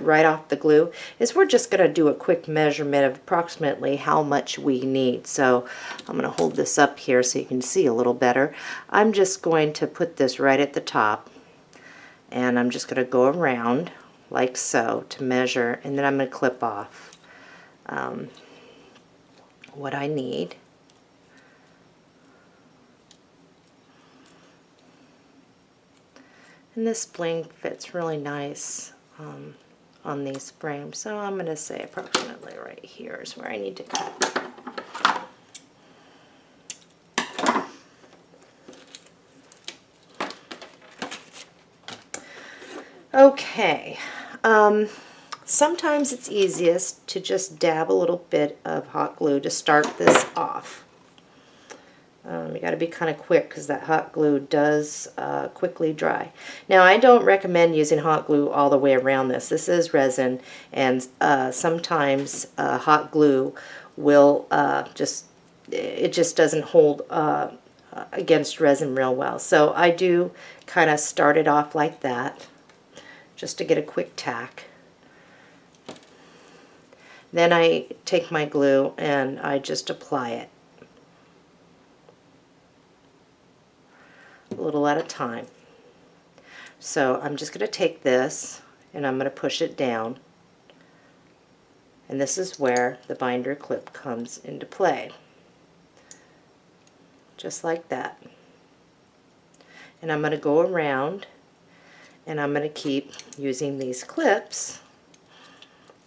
right off the glue, is we're just going to do a quick measurement of approximately how much we need. So I'm going to hold this up here so you can see a little better. I'm just going to put this right at the top, and I'm just going to go around like so to measure, and then I'm going to clip off what I need. And this bling fits really nice on these frames, so I'm going to say approximately right here is where I need to cut. Okay, sometimes it's easiest to just dab a little bit of hot glue to start this off. You got to be kind of quick because that hot glue does quickly dry. Now, I don't recommend using hot glue all the way around this. This is resin, and sometimes hot glue will it just doesn't hold against resin real well. So I do kind of start it off like that, just to get a quick tack. Then I take my glue and I just apply it a little at a time. So I'm just going to take this and I'm going to push it down, and this is where the binder clip comes into play, just like that. And I'm going to go around, and I'm going to keep using these clips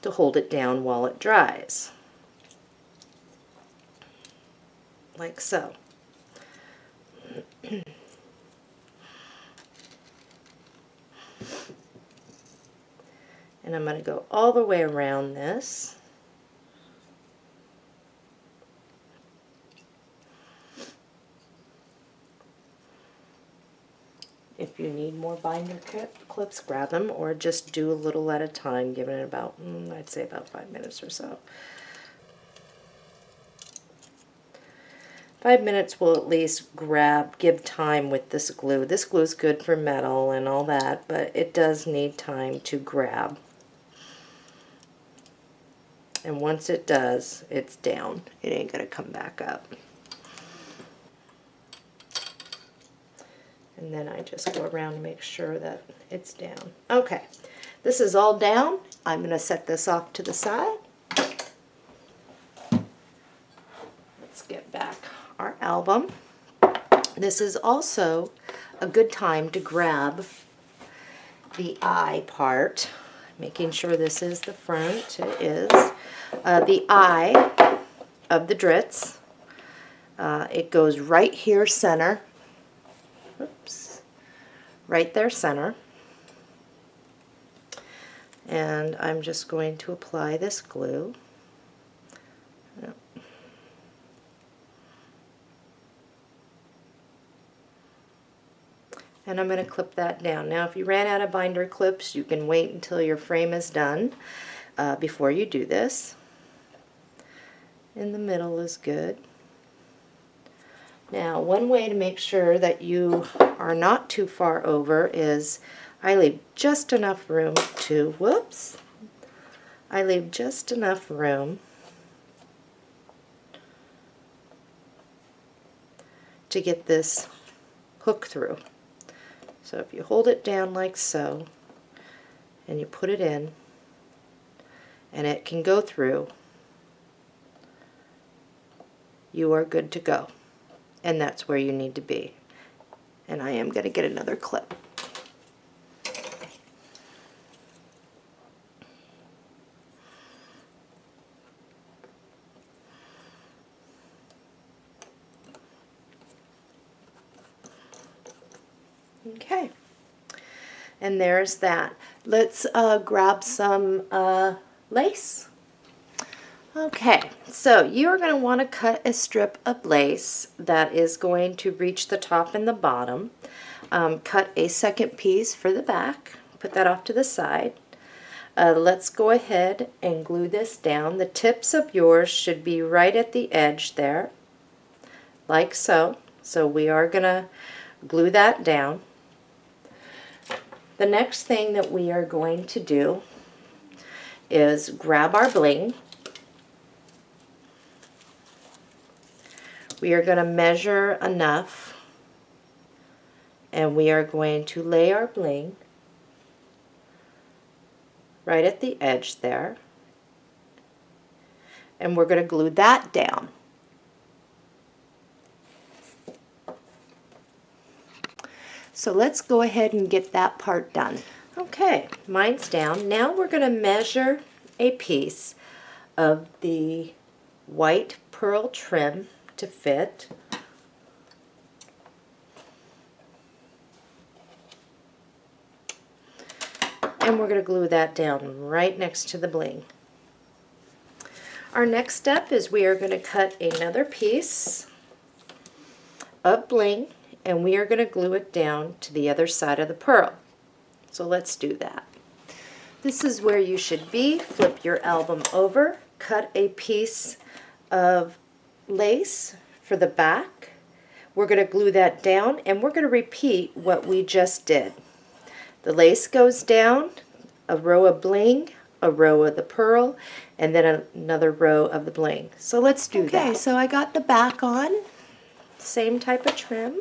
to hold it down while it dries, like so. And I'm going to go all the way around this. If you need more binder clips, grab them, or just do a little at a time, giving it about, I'd say about 5 minutes or so. 5 minutes will at least give time with this glue. This glue is good for metal and all that, but it does need time to grab. And once it does, it's down. It ain't gonna come back up. And then I just go around and make sure that it's down. Okay, this is all down. I'm gonna set this off to the side. album. This is also a good time to grab the eye part, making sure this is the front. It is. The eye of the Dritz. It goes right here center. Oops. Right there center. And I'm just going to apply this glue. And I'm going to clip that down. Now, if you ran out of binder clips, you can wait until your frame is done before you do this. In the middle is good. Now, one way to make sure that you are not too far over is I leave just enough room to, whoops, I leave just enough room to get this hook through. So if you hold it down like so, and you put it in, and it can go through, you are good to go. And that's where you need to be. And I am going to get another clip. Okay, and there's that. Let's grab some lace. Okay, so you're going to want to cut a strip of lace that is going to reach the top and the bottom. Cut a second piece for the back. Put that off to the side. Let's go ahead and glue this down. The tips of yours should be right at the edge there, like so. So we are going to glue that down. The next thing that we are going to do is grab our bling. We are going to measure enough, and we are going to lay our bling right at the edge there, and we're going to glue that down. So let's go ahead and get that part done. Okay, mine's down. Now we're going to measure a piece of the white pearl trim to fit. And we're going to glue that down right next to the bling. Our next step is we are going to cut another piece of bling, and we are going to glue it down to the other side of the pearl. So let's do that. This is where you should be. Flip your album over, cut a piece of lace for the back. We're going to glue that down, and we're going to repeat what we just did. The lace goes down, a row of bling, a row of the pearl, and then another row of the bling. So let's do that. Okay, so I got the back on, same type of trim.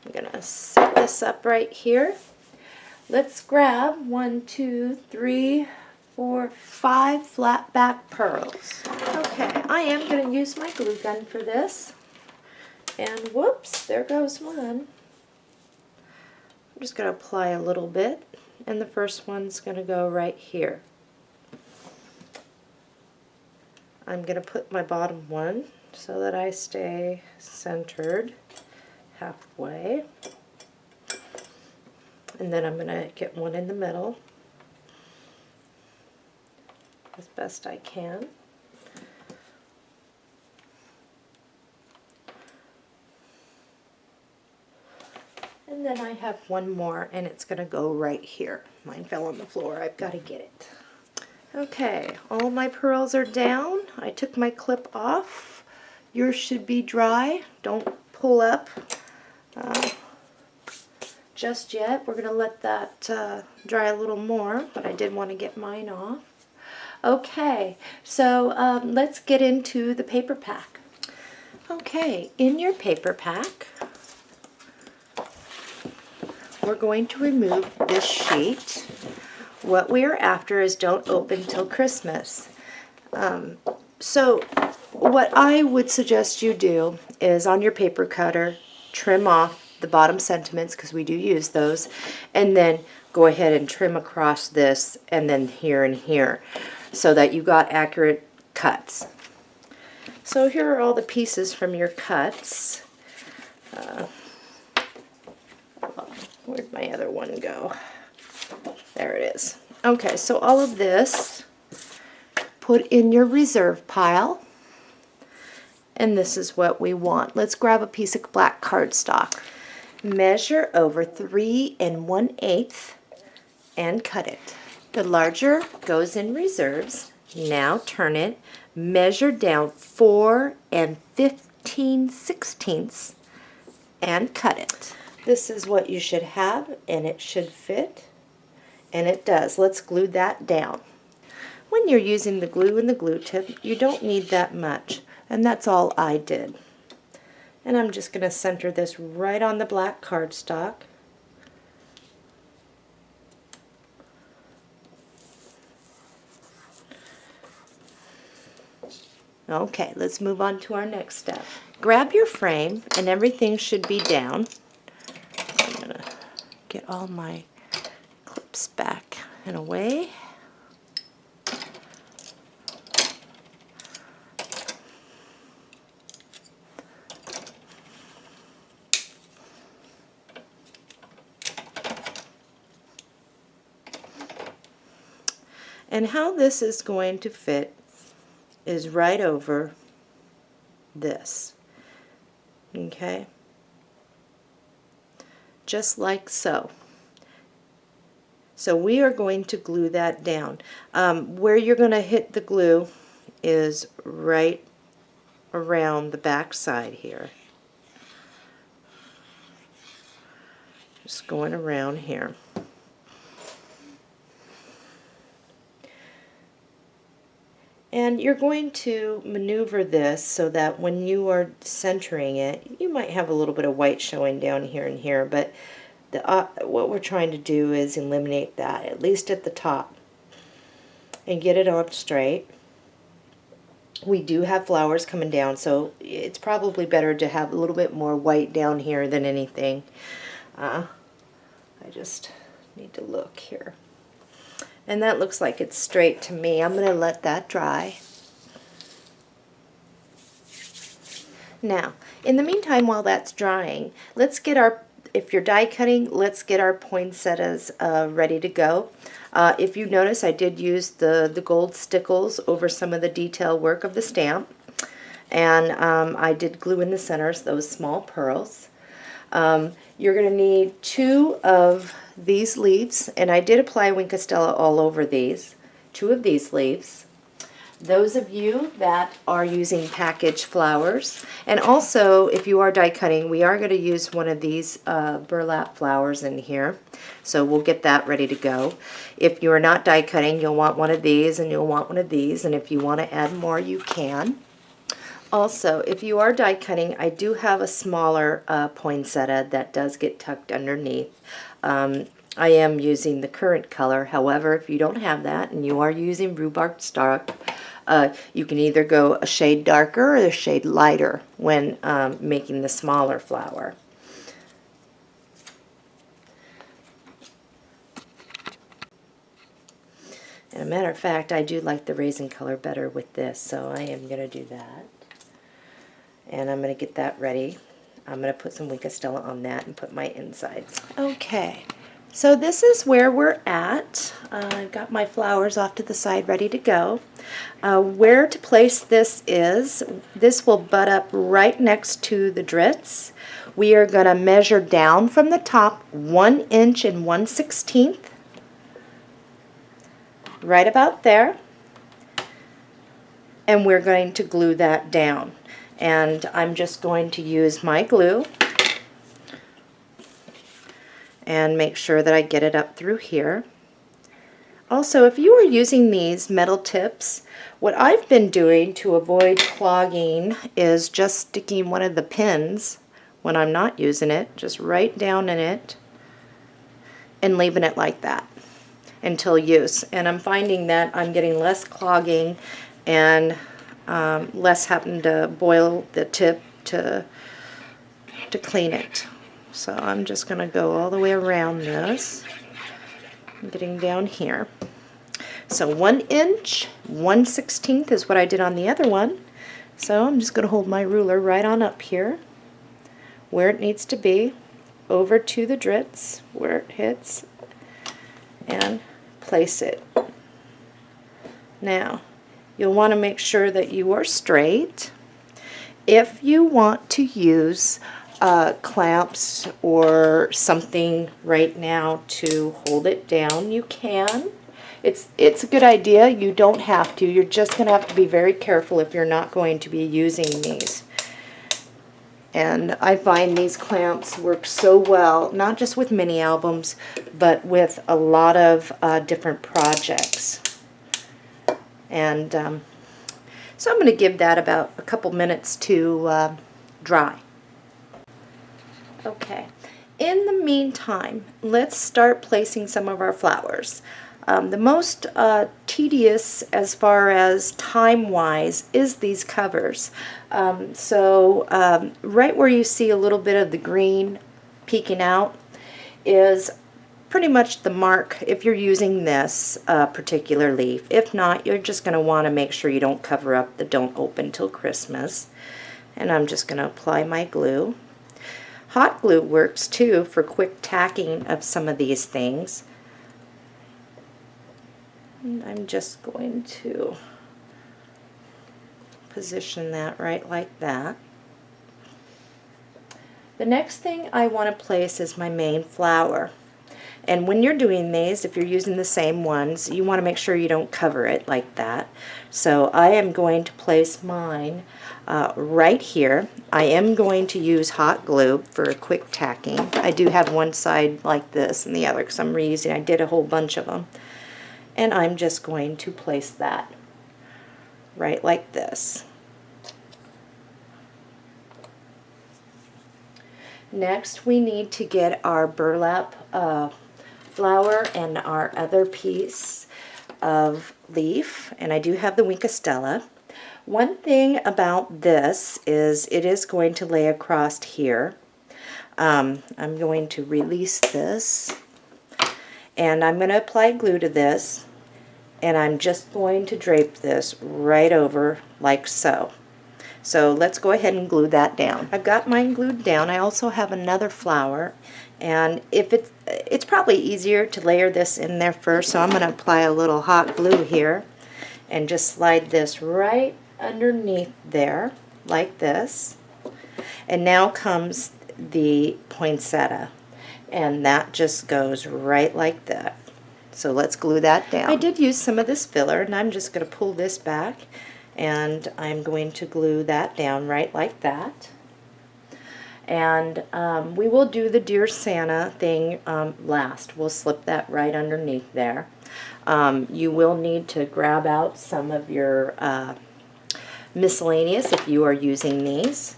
I'm going to set this up right here. Let's grab 1, 2, 3, 4, 5 flat back pearls. Okay, I am going to use my glue gun for this. And whoops, there goes one. I'm just going to apply a little bit, and the first one's going to go right here. I'm going to put my bottom one so that I stay centered halfway, and then I'm going to get one in the middle as best I can. And then I have one more, and it's going to go right here. Mine fell on the floor. I've got to get it. Okay, all my pearls are down. I took my clip off. Yours should be dry. Don't pull up just yet. We're going to let that dry a little more, but I did want to get mine off. Okay, so let's get into the paper pack. Okay, in your paper pack, we're going to remove this sheet. What we are after is don't open till Christmas. So what I would suggest you do is on your paper cutter, trim off the bottom sentiments because we do use those, and then go ahead and trim across this and then here and here so that you got accurate cuts. So here are all the pieces from your cuts. Where'd my other one go? There it is. Okay, so all of this, put in your reserve pile. And this is what we want. Let's grab a piece of black cardstock. Measure over 3 1/8 and cut it. The larger goes in reserves. Now turn it, measure down 4 15/16 and cut it. This is what you should have, and it should fit, and it does. Let's glue that down. When you're using the glue and the glue tip, you don't need that much. And that's all I did. And I'm just going to center this right on the black cardstock. Okay, let's move on to our next step. Grab your frame, and everything should be down. I'm going to get all my clips back and away. And how this is going to fit is right over this, okay? Just like so. So we are going to glue that down. Where you're going to hit the glue is right around the back side here. Just going around here. And you're going to maneuver this so that when you are centering it, you might have a little bit of white showing down here and here, but what we're trying to do is eliminate that, at least at the top, and get it on straight. We do have flowers coming down, so it's probably better to have a little bit more white down here than anything. I just need to look here. And that looks like it's straight to me. I'm going to let that dry. Now, in the meantime, while that's drying, let's get our, if you're die cutting, let's get our poinsettias ready to go. If you notice, I did use the gold stickles over some of the detail work of the stamp. And I did glue in the centers those small pearls. You're going to need 2 of these leaves, and I did apply Wink of Stella all over these. 2 of these leaves. Those of you that are using packaged flowers, and also if you are die cutting, we are going to use one of these burlap flowers in here, so we'll get that ready to go. If you are not die cutting, you'll want one of these and you'll want one of these, and if you want to add more, you can. Also, if you are die cutting, I do have a smaller poinsettia that does get tucked underneath. I am using the currant color. However, if you don't have that and you are using rhubarb stock, you can either go a shade darker or a shade lighter when making the smaller flower. And a matter of fact, I do like the raisin color better with this, so I am going to do that. And I'm going to get that ready. I'm going to put some Wink of Stella on that and put my insides. Okay, so this is where we're at. I've got my flowers off to the side ready to go. Where to place this is, this will butt up right next to the drits. We are going to measure down from the top 1 inch and 1/16, right about there. And we're going to glue that down. And I'm just going to use my glue and make sure that I get it up through here. Also, if you are using these metal tips, what I've been doing to avoid clogging is just sticking one of the pins when I'm not using it, just right down in it and leaving it like that until use. And I'm finding that I'm getting less clogging, and less having to boil the tip to clean it. So I'm just going to go all the way around this. I'm getting down here. So 1 inch, 1/16 is what I did on the other one. So I'm just going to hold my ruler right on up here where it needs to be, over to the drits where it hits, and place it. Now, you'll want to make sure that you are straight. If you want to use clamps or something right now to hold it down, you can. It's a good idea. You don't have to. You're just going to have to be very careful if you're not going to be using these. And I find these clamps work so well, not just with mini albums, but with a lot of different projects. And so I'm going to give that about a couple minutes to dry. Okay, in the meantime, let's start placing some of our flowers. The most tedious as far as time-wise is these covers. Right where you see a little bit of the green peeking out is pretty much the mark if you're using this particular leaf. If not, you're just going to want to make sure you don't cover up the Don't Open Till Christmas. And I'm just going to apply my glue. Hot glue works too for quick tacking of some of these things. And I'm just going to position that right like that. The next thing I want to place is my main flower. And when you're doing these, if you're using the same ones, you want to make sure you don't cover it like that. So I am going to place mine right here. I am going to use hot glue for a quick tacking. I do have one side like this and the other because I'm reusing. I did a whole bunch of them. And I'm just going to place that right like this. Next, we need to get our burlap flower and our other piece of leaf, and I do have the Winkostella. One thing about this is it is going to lay across here. I'm going to release this, and I'm going to apply glue to this, and I'm just going to drape this right over like so. So let's go ahead and glue that down. I've got mine glued down. I also have another flower, and if it's probably easier to layer this in there first, so I'm going to apply a little hot glue here and just slide this right underneath there like this. And now comes the poinsettia, and that just goes right like that. So let's glue that down. I did use some of this filler, and I'm just going to pull this back, and I'm going to glue that down right like that. And we will do the Dear Santa thing last. We'll slip that right underneath there. You will need to grab out some of your miscellaneous if you are using these.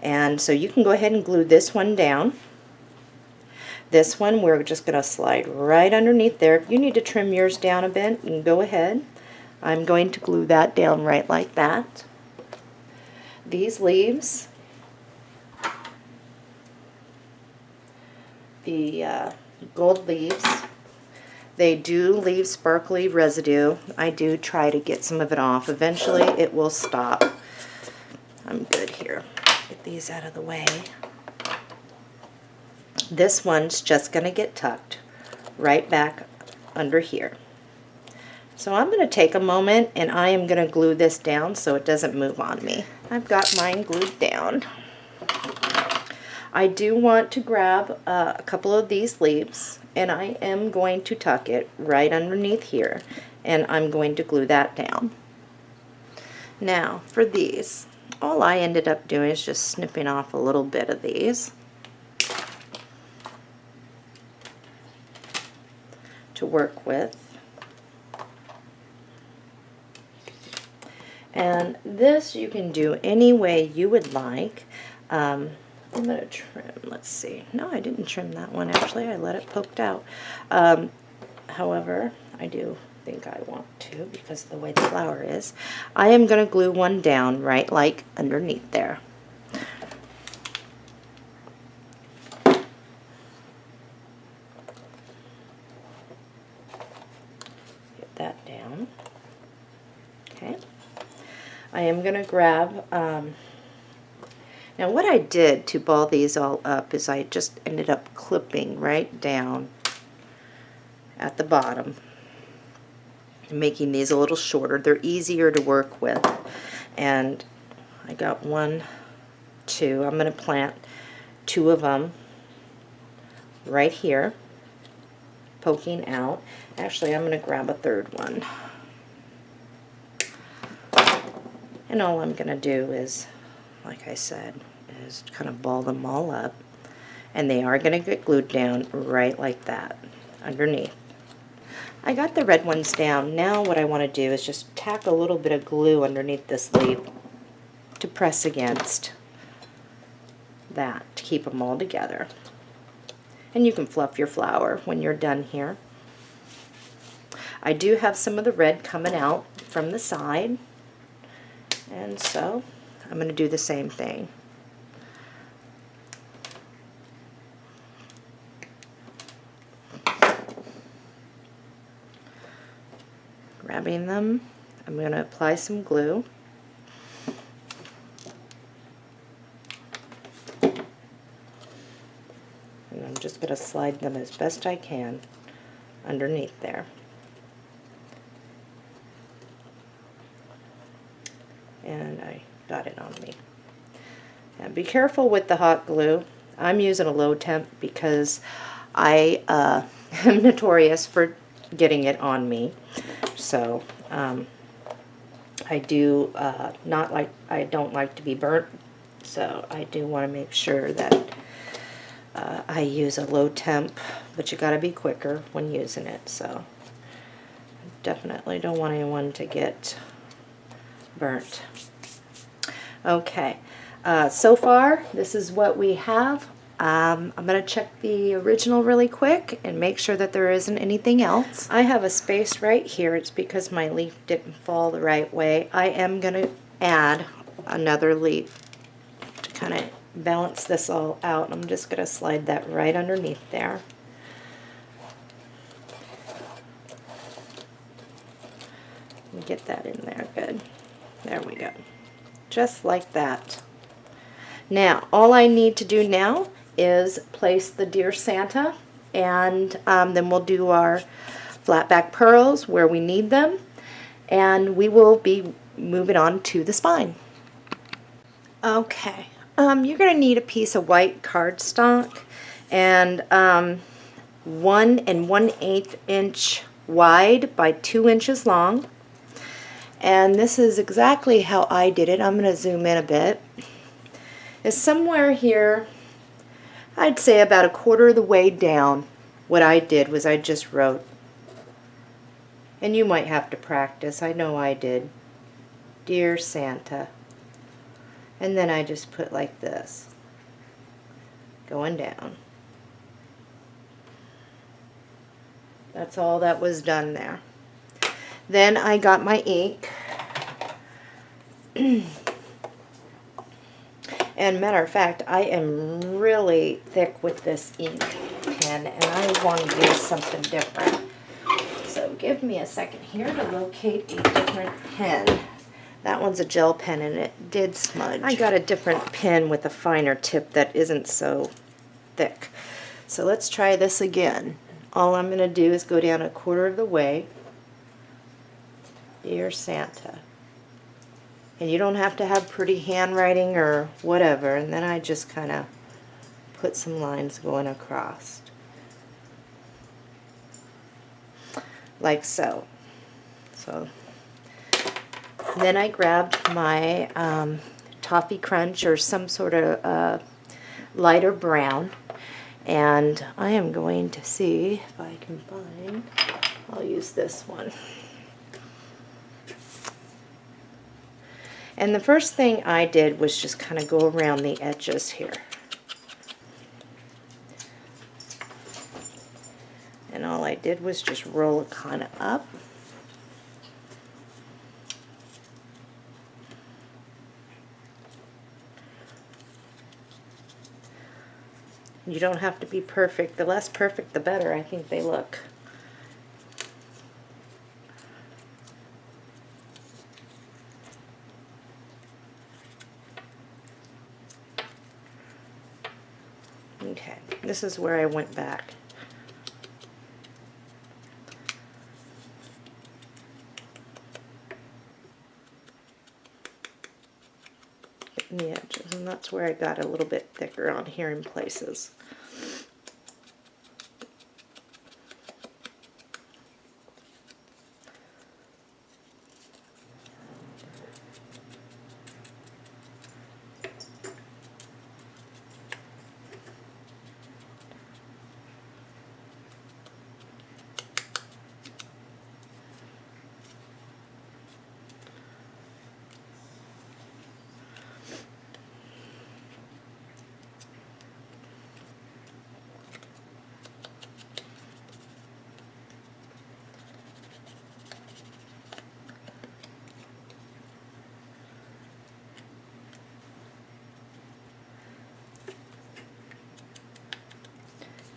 And so you can go ahead and glue this one down. This one we're just going to slide right underneath there. If you need to trim yours down a bit, you can go ahead. I'm going to glue that down right like that. These leaves, the gold leaves, they do leave sparkly residue. I do try to get some of it off. Eventually it will stop. I'm good here. Get these out of the way. This one's just going to get tucked right back under here. So I'm going to take a moment and I am going to glue this down so it doesn't move on me. I've got mine glued down. I do want to grab a couple of these leaves, and I am going to tuck it right underneath here, and I'm going to glue that down. Now for these, all I ended up doing is just snipping off a little bit of these to work with. And this you can do any way you would like. I'm going to trim, let's see. No, I didn't trim that one actually. I let it poked out. However, I do think I want to because of the way the flower is. I am going to glue one down right like underneath there. Get that down. Okay. I am going to grab, now what I did to ball these all up is I just ended up clipping right down at the bottom, making these a little shorter. They're easier to work with. And I got 1, 2. I'm going to plant 2 of them right here, poking out. Actually, I'm going to grab a 3rd one. And all I'm going to do is, like I said, is kind of ball them all up. And they are going to get glued down right like that underneath. I got the red ones down. Now what I want to do is just tack a little bit of glue underneath this leaf to press against that to keep them all together. And you can fluff your flower when you're done here. I do have some of the red coming out from the side, and so I'm going to do the same thing. Grabbing them, I'm going to apply some glue. And I'm just going to slide them as best I can underneath there. And I got it on me. And be careful with the hot glue. I'm using a low temp because I am notorious for getting it on me. So I do I don't like to be burnt. So I do want to make sure that I use a low temp, but you got to be quicker when using it. So definitely don't want anyone to get burnt. Okay, so far this is what we have. I'm going to check the original really quick and make sure that there isn't anything else. I have a space right here. It's because my leaf didn't fall the right way. I am going to add another leaf to kind of balance this all out. I'm just going to slide that right underneath there. Let me get that in there good. There we go. Just like that. Now, all I need to do now is place the Dear Santa, and then we'll do our flat back pearls where we need them, and we will be moving on to the spine. Okay, you're going to need a piece of white cardstock and 1 1/8 inch wide by 2 inches long. And this is exactly how I did it. I'm going to zoom in a bit. It's somewhere here, I'd say about 1/4 of the way down. What I did was I just wrote, and you might have to practice, I know I did, Dear Santa. And then I just put like this, going down. That's all that was done there. Then I got my ink. And matter of fact, I am really thick with this ink pen, and I want to use something different. So give me a second here to locate a different pen. That one's a gel pen, and it did smudge. I got a different pen with a finer tip that isn't so thick. So let's try this again. All I'm going to do is go down 1/4 of the way. Dear Santa. And you don't have to have pretty handwriting or whatever. And then I just kind of put some lines going across. Like so. So then I grabbed my Toffee Crunch or some sort of lighter brown. And I am going to see if I can find, I'll use this one. And the first thing I did was just kind of go around the edges here. And all I did was just roll it kind of up. You don't have to be perfect. The less perfect, the better, I think they look. Okay, this is where I went back. Getting the edges, and that's where I got a little bit thicker on here in places.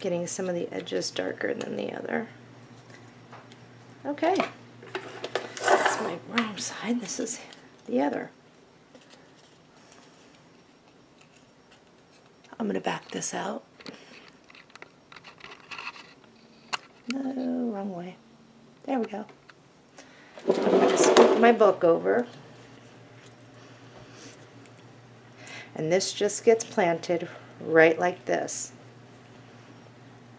Getting some of the edges darker than the other. Okay, that's my wrong side. This is the other. I'm going to back this out. No, wrong way. There we go. I'm going to scoop my book over. And this just gets planted right like this.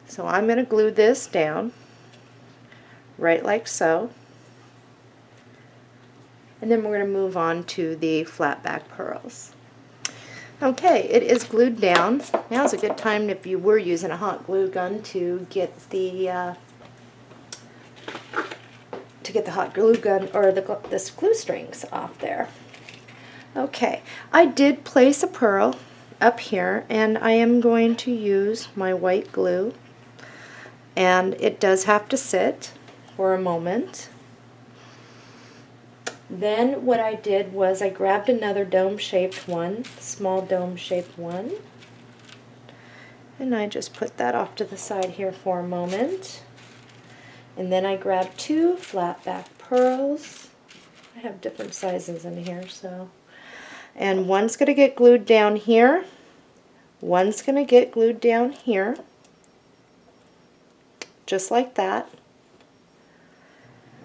So I'm going to glue this down, right like so. And then we're going to move on to the flat back pearls. Okay, it is glued down. Now's a good time, if you were using a hot glue gun, to get the hot glue gun or the glue strings off there. Okay, I did place a pearl up here, and I am going to use my white glue. And it does have to sit for a moment. Then what I did was I grabbed another dome-shaped one, small dome-shaped one, and I just put that off to the side here for a moment. And then I grabbed two flat back pearls. I have different sizes in here, so. And one's going to get glued down here. One's going to get glued down here. Just like that.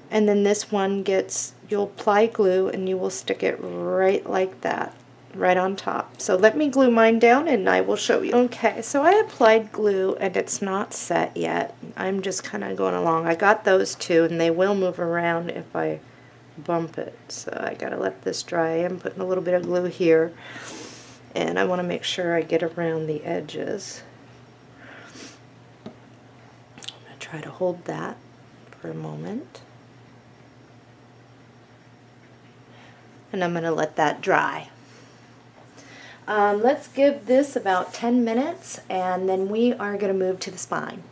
And then this one gets, you'll apply glue and you will stick it right like that, right on top. So let me glue mine down and I will show you. Okay, so I applied glue and it's not set yet. I'm just kind of going along. I got those two and they will move around if I bump it. So I gotta let this dry. I'm putting a little bit of glue here and I want to make sure I get around the edges. Try to hold that for a moment. And I'm going to let that dry. Let's give this about 10 minutes and then we are going to move to the spine.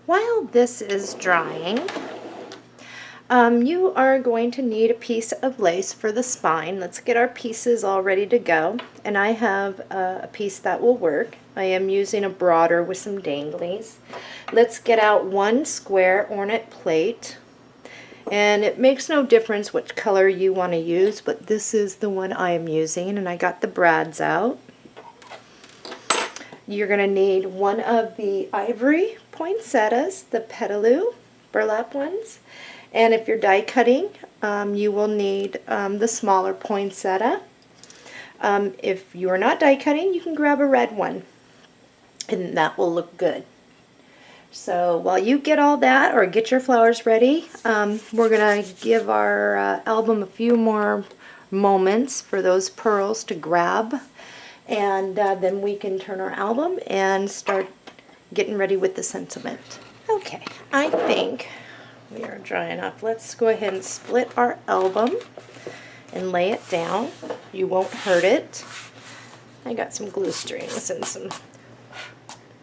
While this is drying, you are going to need a piece of lace for the spine. Let's get our pieces all ready to go. And I have a piece that will work. I am using a broader with some danglies. Let's get out one square ornate plate. And it makes no difference which color you want to use, but this is the one I am using, and I got the brads out. You're going to need one of the ivory poinsettias, the petaloo burlap ones. And if you're die cutting, you will need the smaller poinsettia. If you're not die cutting, you can grab a red one, and that will look good. So while you get all that, or get your flowers ready, we're going to give our album a few more moments for those pearls to grab, and then we can turn our album and start getting ready with the sentiment. Okay, I think we are dry enough. Let's go ahead and split our album and lay it down. You won't hurt it. I got some glue strings and some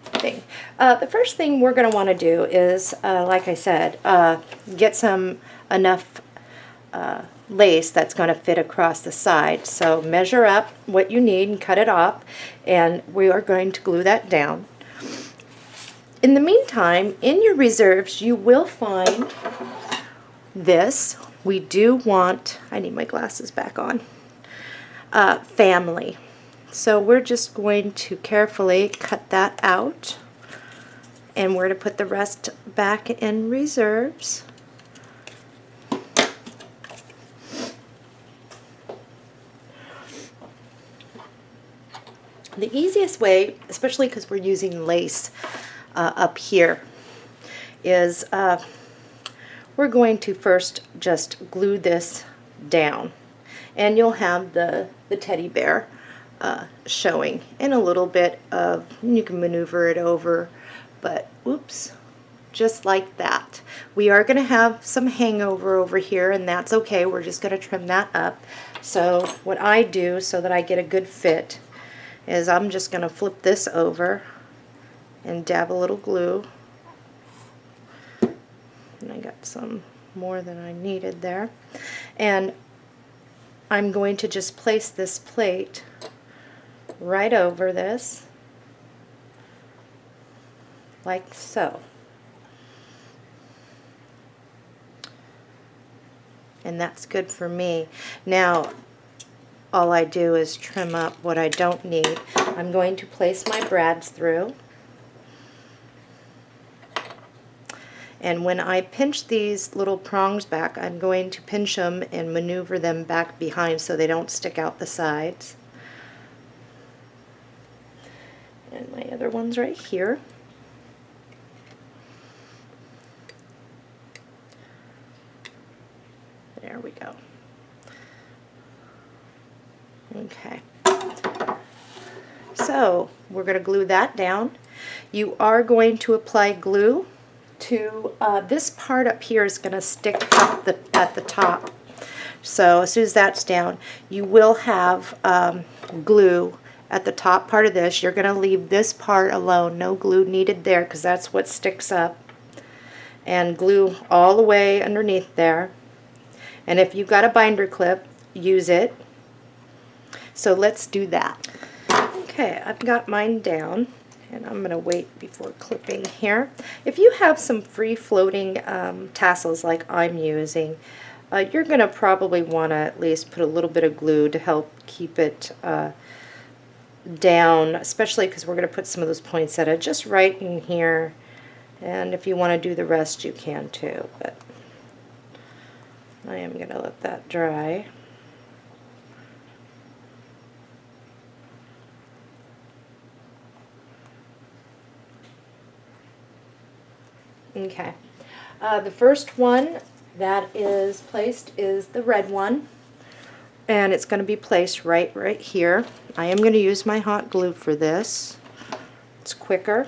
thing. The first thing we're going to want to do is, like I said, get enough lace that's going to fit across the side. So measure up what you need and cut it off, and we are going to glue that down. In the meantime, in your reserves, you will find this. We do want, I need my glasses back on, family. So we're just going to carefully cut that out, and we're to put the rest back in reserves. The easiest way, especially because we're using lace up here, is we're going to first just glue this down, and you'll have the teddy bear showing, and a little bit of, you can maneuver it over, but oops, just like that. We are going to have some hangover over here, and that's okay. We're just going to trim that up. So what I do so that I get a good fit is I'm just going to flip this over and dab a little glue. And I got some more than I needed there. And I'm going to just place this plate right over this, like so. And that's good for me. Now, all I do is trim up what I don't need. I'm going to place my brads through. And when I pinch these little prongs back, I'm going to pinch them and maneuver them back behind so they don't stick out the sides. And my other one's right here. There we go. Okay. So we're going to glue that down. You are going to apply glue to this part up here is going to stick up at the top. So as soon as that's down, you will have glue at the top part of this. You're going to leave this part alone. No glue needed there because that's what sticks up. And glue all the way underneath there. And if you've got a binder clip, use it. So let's do that. Okay, I've got mine down, and I'm going to wait before clipping here. If you have some free floating tassels like I'm using, you're going to probably want to at least put a little bit of glue to help keep it down, especially because we're going to put some of those poinsettia just right in here. And if you want to do the rest, you can too, but I am going to let that dry. Okay, the first one that is placed is the red one, and it's going to be placed right here. I am going to use my hot glue for this. It's quicker.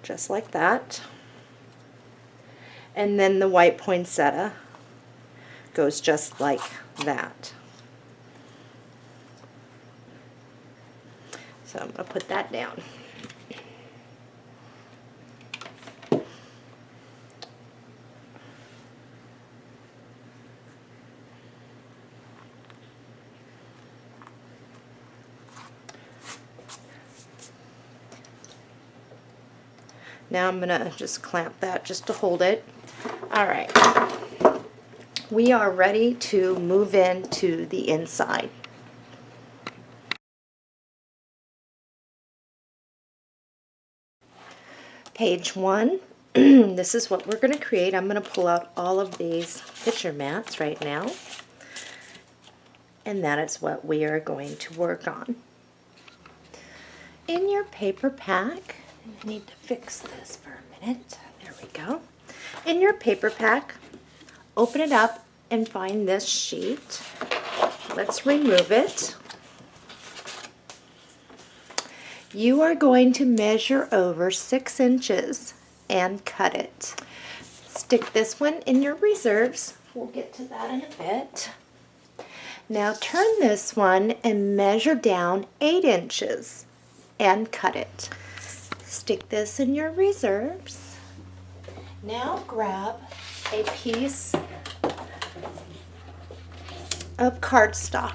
Just like that. And then the white poinsettia goes just like that. So I'm going to put that down. Now I'm going to just clamp that just to hold it. Alright, we are ready to move into the inside. Page 1, this is what we're going to create. I'm going to pull out all of these picture mats right now, and that is what we are going to work on. In your paper pack, I need to fix this for a minute. There we go. In your paper pack, open it up and find this sheet. Let's remove it. You are going to measure over 6 inches and cut it. Stick this one in your reserves. We'll get to that in a bit. Now turn this one and measure down 8 inches and cut it. Stick this in your reserves. Now grab
a piece of cardstock.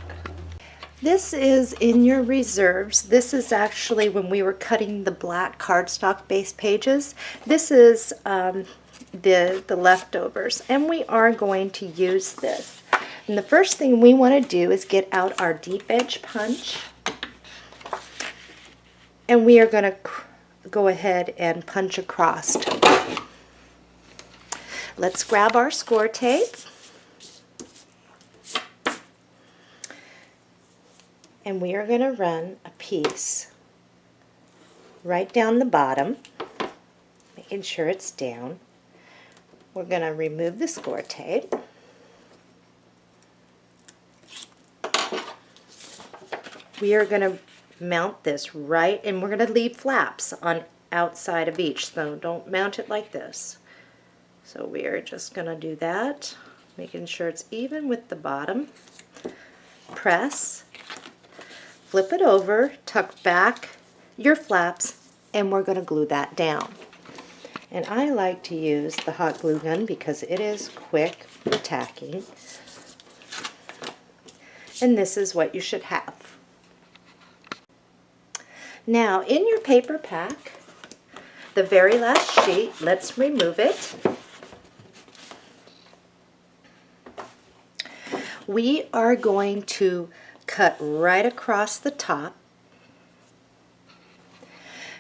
This is in your reserves. This is actually when we were cutting the black cardstock base pages. This is the leftovers, and we are going to use this. And the first thing we want to do is get out our deep edge punch, and we are going to go ahead and punch across. Let's grab our score tape, and we are going to run a piece right down the bottom, making sure it's down. We're going to remove the score tape. We are going to mount this right, and we're going to leave flaps on outside of each, so don't mount it like this. So we are just going to do that, making sure it's even with the bottom. Press, flip it over, tuck back your flaps, and we're going to glue that down. And I like to use the hot glue gun because it is quick tacking. And this is what you should have. Now, in your paper pack, the very last sheet, let's remove it. We are going to cut right across the top.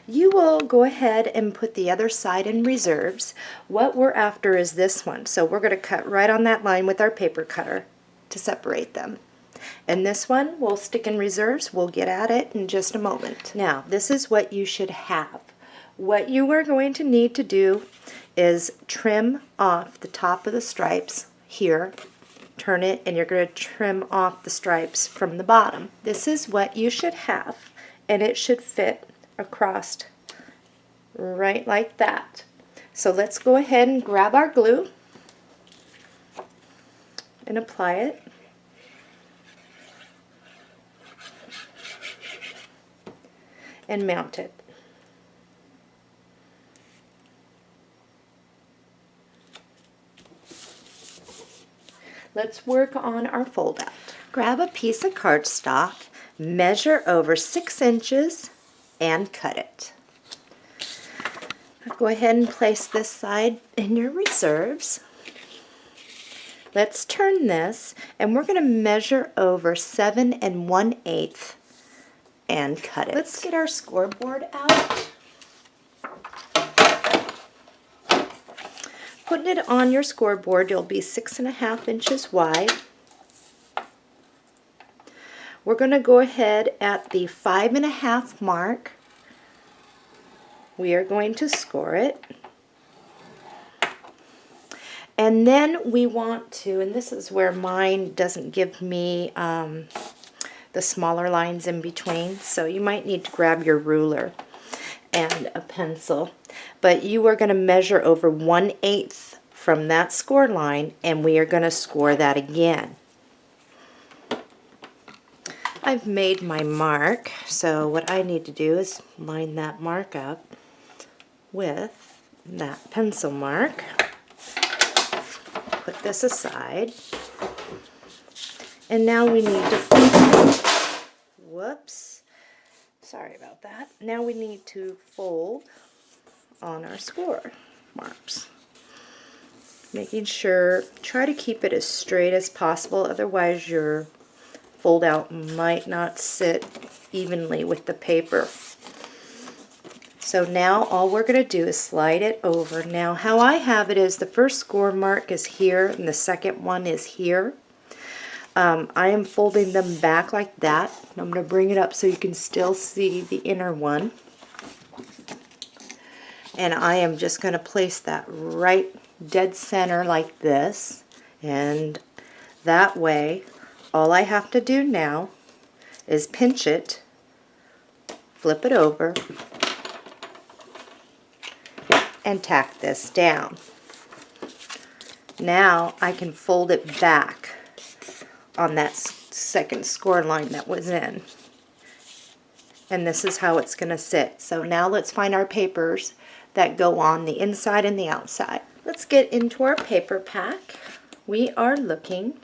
You will go ahead and put the other side in reserves. What we're after is this one, so we're going to cut right on that line with our paper cutter to separate them. And this one we'll stick in reserves. We'll get at it in just a moment. Now, this is what you should have. What you are going to need to do is trim off the top of the stripes here. Turn it, and you're going to trim off the stripes from the bottom. This is what you should have, and it should fit across right like that. So let's go ahead and grab our glue and apply it. And mount it. Let's work on our fold out. Grab a piece of cardstock, measure over 6 inches, and cut it. Go ahead and place this side in your reserves. Let's turn this, and we're going to measure over 7 1/8 and cut it. Let's get our scoreboard out. Putting it on your scoreboard, you'll be 6.5 inches wide. We're going to go ahead at the 5.5 mark. We are going to score it. And then we want to, and this is where mine doesn't give me the smaller lines in between, so you might need to grab your ruler and a pencil. But you are going to measure over 1/8 from that score line, and we are going to score that again. I've made my mark, so what I need to do is line that mark up with that pencil mark. Put this aside. And now we need to, whoops, sorry about that. Now we need to fold on our score marks. Making sure, try to keep it as straight as possible, otherwise your fold out might not sit evenly with the paper. So now all we're going to do is slide it over. Now how I have it is the first score mark is here and the second one is here. I am folding them back like that. I'm going to bring it up so you can still see the inner one. And I am just going to place that right dead center like this. And that way, all I have to do now is pinch it, flip it over, and tack this down. Now I can fold it back on that second score line that was in. And this is how it's going to sit. So now let's find our papers that go on the inside and the outside.
let's get into our paper pack. We are looking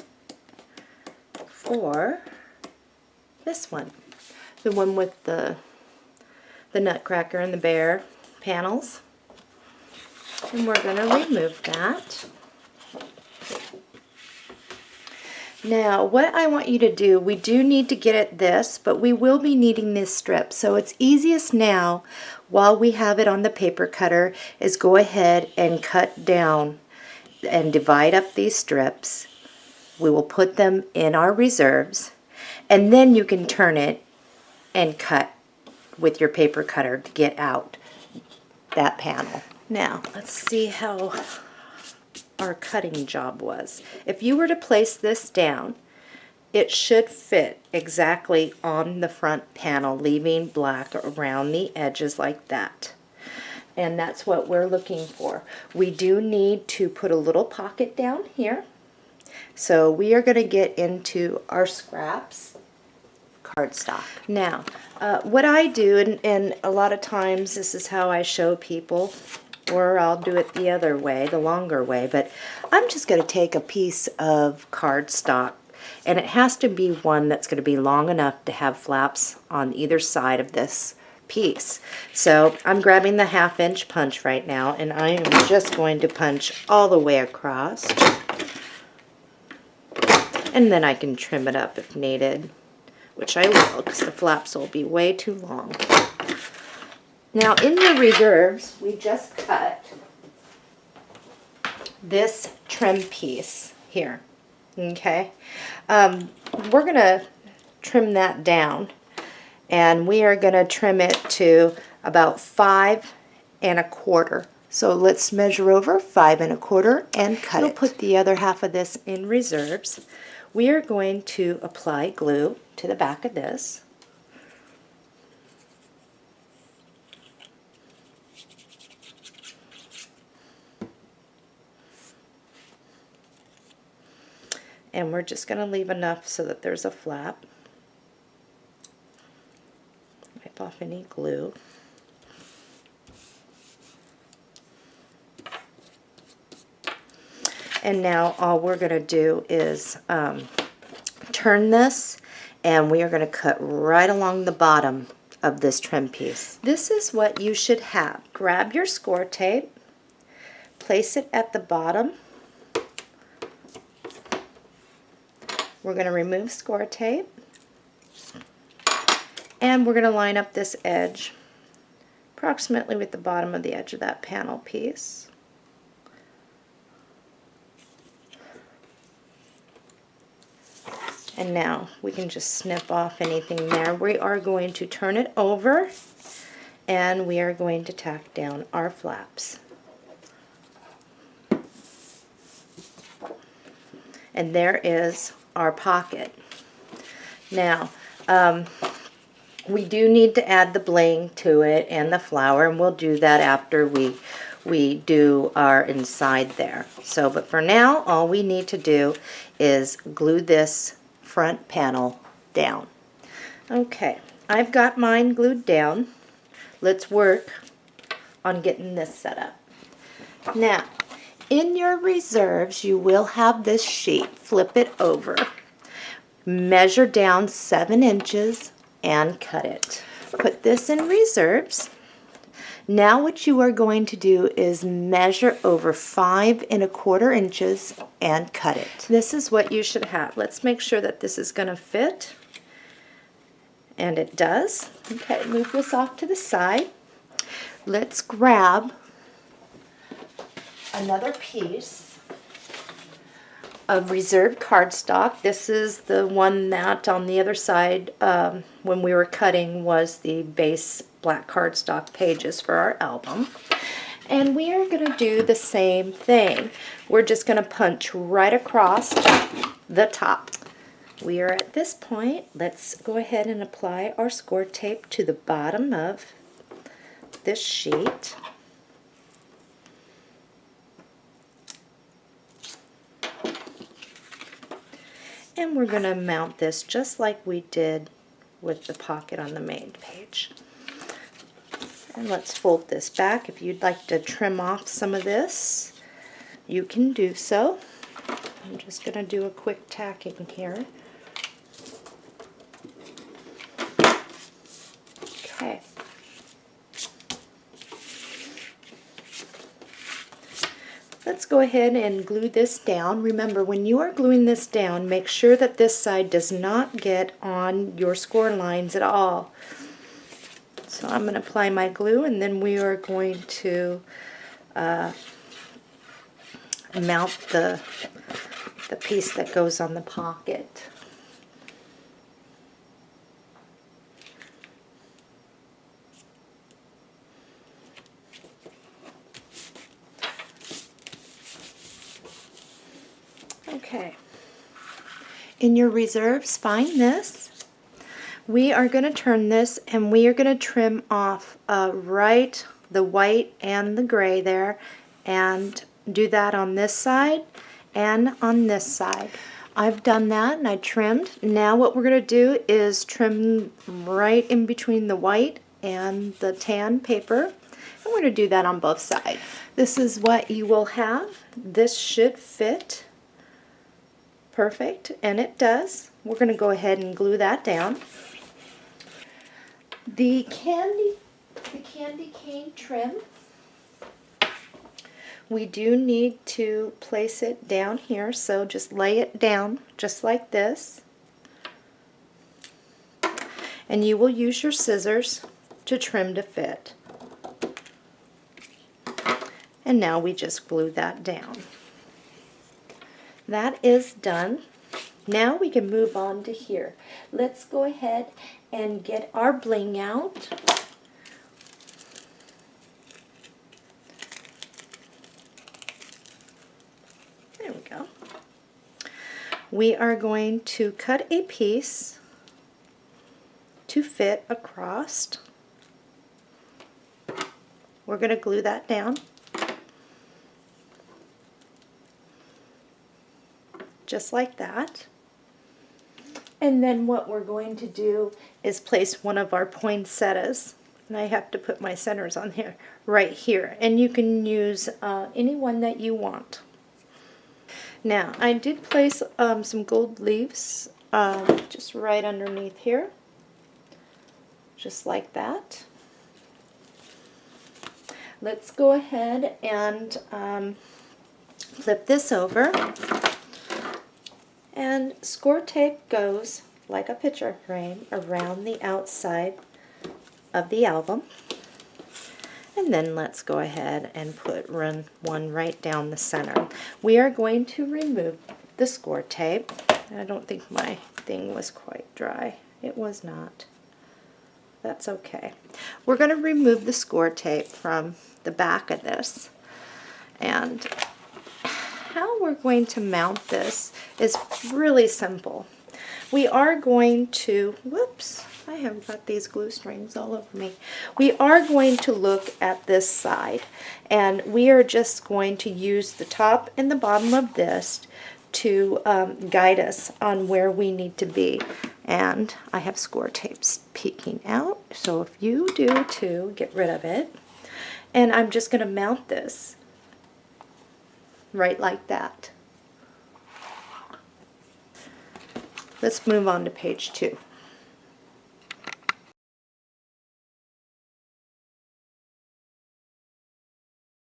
for this one, the one with the nutcracker and the bear panels. And we're going to remove that. Now, what I want you to do, we do need to get at this, but we will be needing this strip. So it's easiest now, while we have it on the paper cutter, is go ahead and cut down and divide up these strips. We will put them in our reserves, and then you can turn it and cut with your paper cutter to get out that panel. Now, let's see how our cutting job was. If you were to place this down, it should fit exactly on the front panel, leaving black around the edges like that. And that's what we're looking for. We do need to put a little pocket down here. So we are going to get into our scraps cardstock. Now, what I do, and a lot of times this is how I show people, or I'll do it the other way, the longer way, but I'm just going to take a piece of cardstock, and it has to be one that's going to be long enough to have flaps on either side of this piece. So I'm grabbing the 1/2-inch punch right now, and I am just going to punch all the way across, and then I can trim it up if needed, which I will, because the flaps will be way too long. Now, in your reserves, we just cut this trim piece here, okay? We're going to trim that down, and we are going to trim it to about 5 1/4. So let's measure over 5 1/4 and cut it. We'll put the other half of this in reserves. We are going to apply glue to the back of this. And we're just going to leave enough so that there's a flap. Wipe off any glue. And now all we're going to do is turn this, and we are going to cut right along the bottom of this trim piece. This is what you should have. Grab your score tape, place it at the bottom. We're going to remove score tape, and we're going to line up this edge approximately with the bottom of the edge of that panel piece. And now we can just snip off anything there. We are going to turn it over, and we are going to tack down our flaps. And there is our pocket. Now, we do need to add the bling to it and the flower, and we'll do that after we do our inside there. So, but for now, all we need to do is glue this front panel down. Okay, I've got mine glued down. Let's work on getting this set up. Now, in your reserves, you will have this sheet. Flip it over. Measure down 7 inches and cut it. Put this in reserves. Now what you are going to do is measure over 5 1/4 inches and cut it. This is what you should have. Let's make sure that this is going to fit. And it does. Okay, move this off to the side. Let's grab another piece of reserved cardstock. This is the one that on the other side when we were cutting was the base black cardstock pages for our album. And we are going to do the same thing. We're just going to punch right across the top. We are at this point. Let's go ahead and apply our score tape to the bottom of this sheet. And we're going to mount this just like we did with the pocket on the main page. And let's fold this back. If you'd like to trim off some of this, you can do so. I'm just going to do a quick tacking here. Okay. Let's go ahead and glue this down. Remember, when you are gluing this down, make sure that this side does not get on your score lines at all. So I'm going to apply my glue, and then we are going to mount the piece that goes on the pocket. Okay. In your reserves, find this. We are going to turn this, and we are going to trim off right the white and the gray there, and do that on this side and on this side. I've done that and I trimmed. Now what we're going to do is trim right in between the white and the tan paper. And we're going to do that on both sides. This is what you will have. This should fit perfect, and it does. We're going to go ahead and glue that down. The candy cane trim, we do need to place it down here, so just lay it down just like this. And you will use your scissors to trim to fit. And now we just glue that down. That is done. Now we can move on to here. Let's go ahead and get our bling out. There we go. We are going to cut a piece to fit across. We're going to glue that down. Just like that. And then what we're going to do is place one of our poinsettias. And I have to put my centers on here, right here. And you can use any one that you want. Now, I did place some gold leaves just right underneath here. Just like that. Let's go ahead and flip this over. And score tape goes like a picture frame around the outside of the album. And then let's go ahead and put one right down the center. We are going to remove the score tape. I don't think my thing was quite dry. It was not. That's okay. We're going to remove the score tape from the back of this. And how we're going to mount this is really simple. We are going to, whoops, I have got these glue strings all over me. We are going to look at this side, and we are just going to use the top and the bottom of this to guide us on where we need to be. And I have score tapes peeking out, so if you do too, get rid of it. And I'm just going to mount this right like that. Let's move on to page 2.